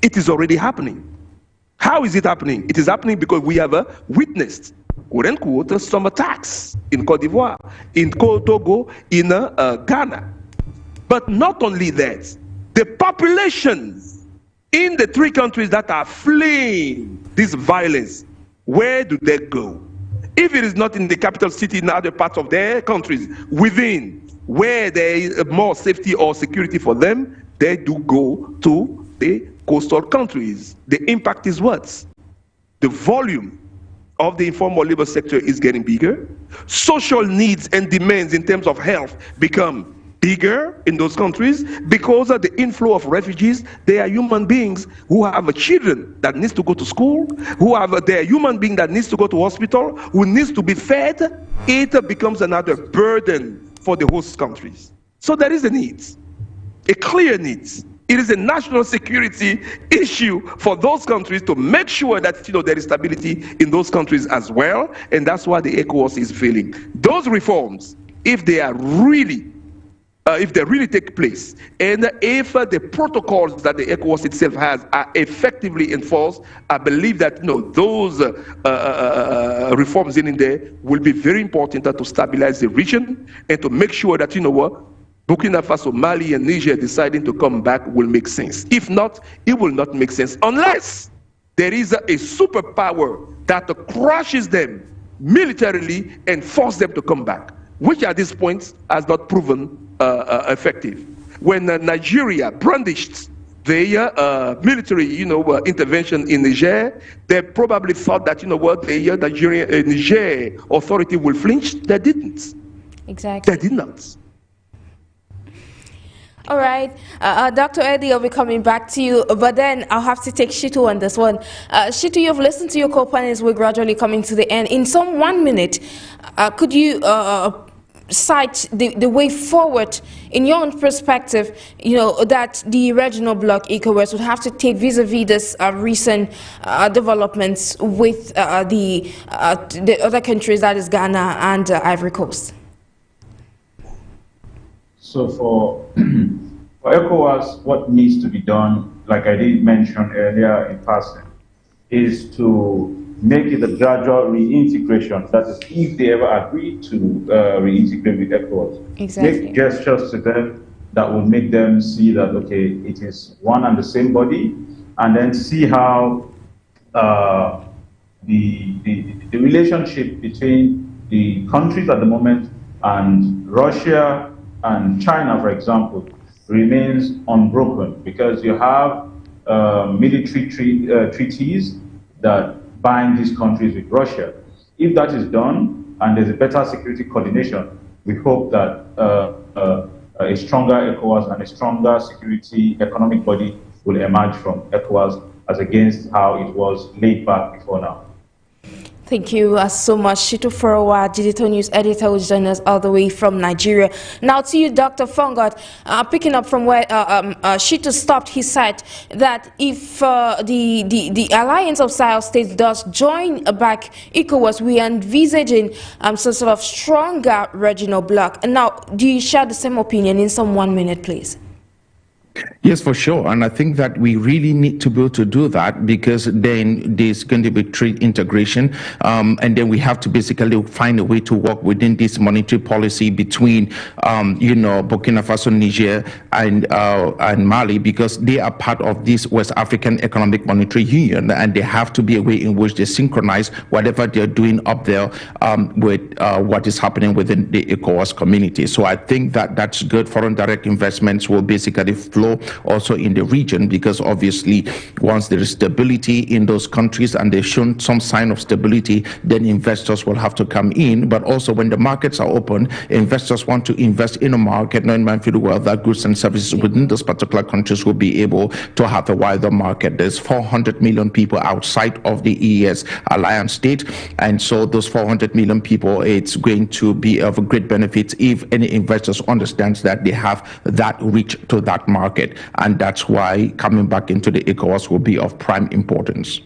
Speaker 3: It is already happening. How is it happening? It is happening because we have witnessed, quote unquote, some attacks in Côte d'Ivoire, in Togo, in Ghana. But not only that, the populations in the three countries that are fleeing this violence, where do they go? If it is not in the capital city, in other parts of their countries, within where there is more safety or security for them, they do go to the coastal countries. The impact is what? The volume of the informal labor sector is getting bigger. Social needs and demands in terms of health become bigger in those countries because of the inflow of refugees. They are human beings who have children that needs to go to school, they are human being that needs to go to hospital, who needs to be fed. It becomes another burden for the host countries. So there is a need, a clear need. It is a national security issue for those countries to make sure that there is stability in those countries as well, and that's why the ECOWAS is failing. Those reforms, if they are really if they really take place, and if the protocols that the ECOWAS itself has are effectively enforced, I believe that those reforms in there will be very important to stabilize the region and to make sure that Burkina Faso, Mali, and Niger deciding to come back will make sense. If not, it will not make sense unless there is a superpower that crushes them militarily and force them to come back, which at this point has not proven effective. When Nigeria brandished their military, intervention in Niger, they probably thought that, the Niger authority will flinch. They didn't.
Speaker 1: Exactly.
Speaker 3: They did not.
Speaker 1: All right, Dr. Eddie, I'll be coming back to you, but then I'll have to take Shittu on this one. Shittu, you've listened to your co-panelists. We're gradually coming to the end. In some 1 minute, could you cite the way forward, in your own perspective, that the regional bloc ECOWAS would have to take vis-a-vis this recent developments with the other countries, that is Ghana and Ivory Coast?
Speaker 4: So for ECOWAS, what needs to be done, like I did mention earlier in passing, is to make it a gradual reintegration. That is, if they ever agree to reintegrate with ECOWAS.
Speaker 1: Exactly.
Speaker 4: Make gestures to them that will make them see that, okay, it is one and the same body, and then see how the relationship between the countries at the moment and Russia and China, for example, remains unbroken, because you have military treaties that bind these countries with Russia. If that is done and there's a better security coordination, we hope that a stronger ECOWAS and a stronger security economic body will emerge from ECOWAS as against how it was laid back before now.
Speaker 1: Thank you so much. Shittu FOWORA, Digital News Editor, who's joining us all the way from Nigeria. Now to you, Dr. FONGOD, picking up from where Shittu stopped, he said that if the Alliance of Sahel States does join back ECOWAS, we are envisaging some sort of stronger regional bloc. Now, do you share the same opinion in some 1 minute, please?
Speaker 2: Yes, for sure. And I think that we really need to be able to do that, because then there's going to be trade integration. And then we have to basically find a way to work within this monetary policy between, Burkina Faso, Niger, and Mali, because they are part of this West African Economic Monetary Union. And there have to be a way in which they synchronize whatever they're doing up there with what is happening within the ECOWAS community. So I think that that's good. Foreign direct investments will basically flow also in the region, because obviously once there is stability in those countries and they've shown some sign of stability, then investors will have to come in. But also when the markets are open, investors want to invest in a market, knowing mindfully well that goods and services within those particular countries will be able to have a wider market. There's 400 million people outside of the EES alliance state, and so those 400 million people, it's going to be of a great benefit if any investors understands that they have that reach to that market. And that's why coming back into the ECOWAS will be of prime importance.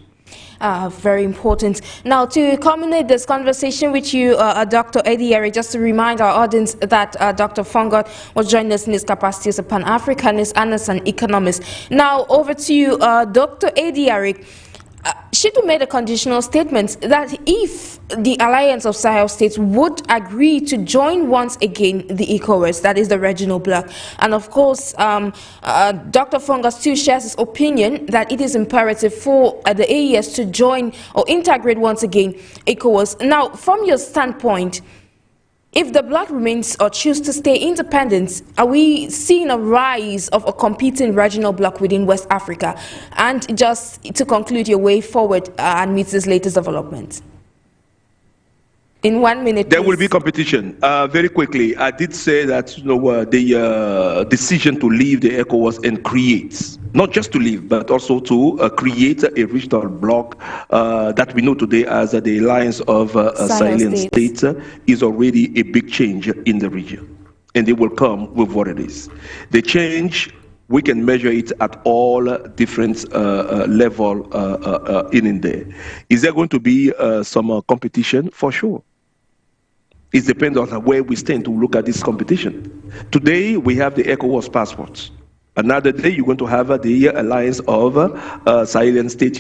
Speaker 1: Very important. Now, to culminate this conversation with you, Dr. Eddie, just to remind our audience that Dr. FONGOD was joining us in his capacity as a Pan-Africanist and as an economist. Now, over to you, Dr. Eddie. Shittu made a conditional statement that if the Alliance of Sahel States would agree to join once again the ECOWAS, that is the regional bloc, and of course, Dr. FONGOD still shares his opinion that it is imperative for the AES to join or integrate once again ECOWAS. Now, from your standpoint, if the bloc remains or choose to stay independent, are we seeing a rise of a competing regional bloc within West Africa? And just to conclude, your way forward amidst this latest development. In 1 minute,
Speaker 3: there
Speaker 1: please.
Speaker 3: will be competition. Very quickly, I did say that the decision to leave the ECOWAS and create, not just to leave, but also to create a regional bloc that we know today as the Alliance of Sahelian States is already a big change in the region, and it will come with what it is. The change, we can measure it at all different level in there. Is there going to be some competition? For sure. It depends on where we stand to look at this competition. Today, we have the ECOWAS passports. Another day, you're going to have the alliance of Saharan states,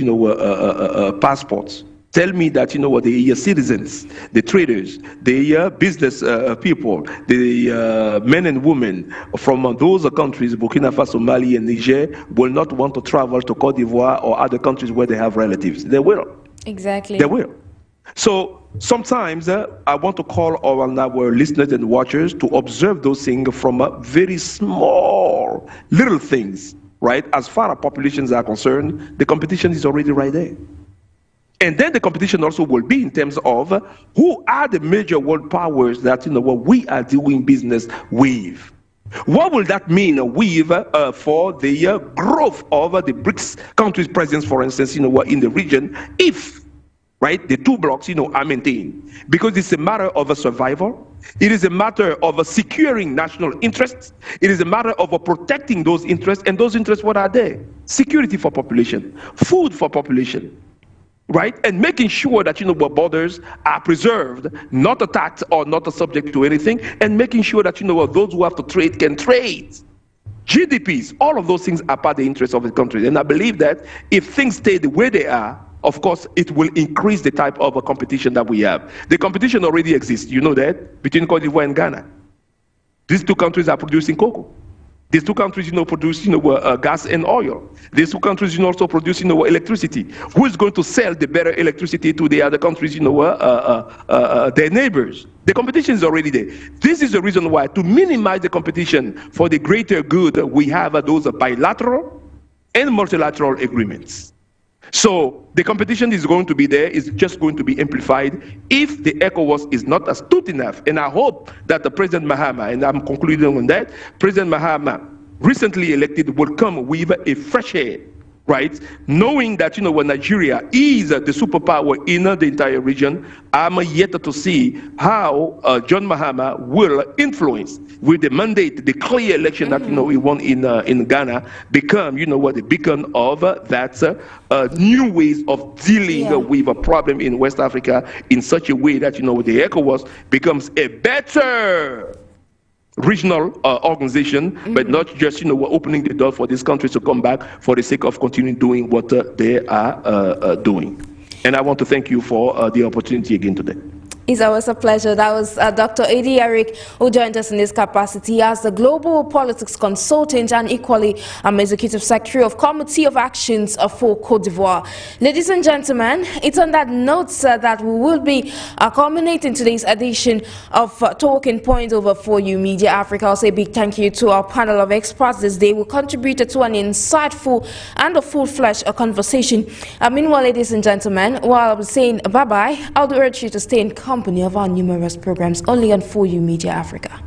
Speaker 3: passports. Tell me that, the citizens, the traders, the business people, the men and women from those countries, Burkina Faso, Mali, and Niger, will not want to travel to Côte d'Ivoire or other countries where they have relatives. They will.
Speaker 1: Exactly.
Speaker 3: They will. So sometimes I want to call on our listeners and watchers to observe those things from very small, little things, right? As far as populations are concerned, the competition is already right there. And then the competition also will be in terms of who are the major world powers that what we are doing business with. What will that mean for the growth of the BRICS countries' presence, for instance, in the region, if right the two blocks are maintained? Because it's a matter of a survival. It is a matter of securing national interests. It is a matter of protecting those interests, and those interests, what are they? Security for population, food for population. Right? And making sure that, borders are preserved, not attacked or not subject to anything, and making sure that, those who have to trade can trade. GDPs, all of those things are part of the interest of the country. And I believe that if things stay the way they are, of course, it will increase the type of competition that we have. The competition already exists, you know that, between Côte d'Ivoire and Ghana. These two countries are producing cocoa. These two countries, produce, gas and oil. These two countries, also produce, electricity. Who is going to sell the better electricity to the other countries, their neighbors? The competition is already there. This is the reason why, to minimize the competition for the greater good, we have those bilateral and multilateral agreements. So the competition is going to be there, it's just going to be amplified if the ECOWAS is not astute enough. And I hope that the President Mahama, and I'm concluding on that, President Mahama, recently elected, will come with a fresh air, right? Knowing that, when Nigeria is the superpower in the entire region, I'm yet to see how John Mahama will influence with the mandate, the clear election that, he won in Ghana, become, the beacon of that new ways of dealing with a problem in West Africa in such a way that, the ECOWAS becomes a better regional organization, but not just, we're opening the door for these countries to come back for the sake of continuing doing what they are doing. And I want to thank you for the opportunity again today.
Speaker 1: It's always a pleasure. That was Dr. Eddie Eric, who joined us in this capacity as the Global Politics Consultant and equally Executive Secretary of Committee of Actions for Côte d'Ivoire. Ladies and gentlemen, it's on that note that we will be culminating today's edition of Talking Point over For You Media Africa. I'll say a big thank you to our panel of experts this day who contributed to an insightful and a full-fledged conversation. Meanwhile, ladies and gentlemen, while I'm saying bye-bye, I would urge you to stay in company of our numerous programs only on For You Media Africa.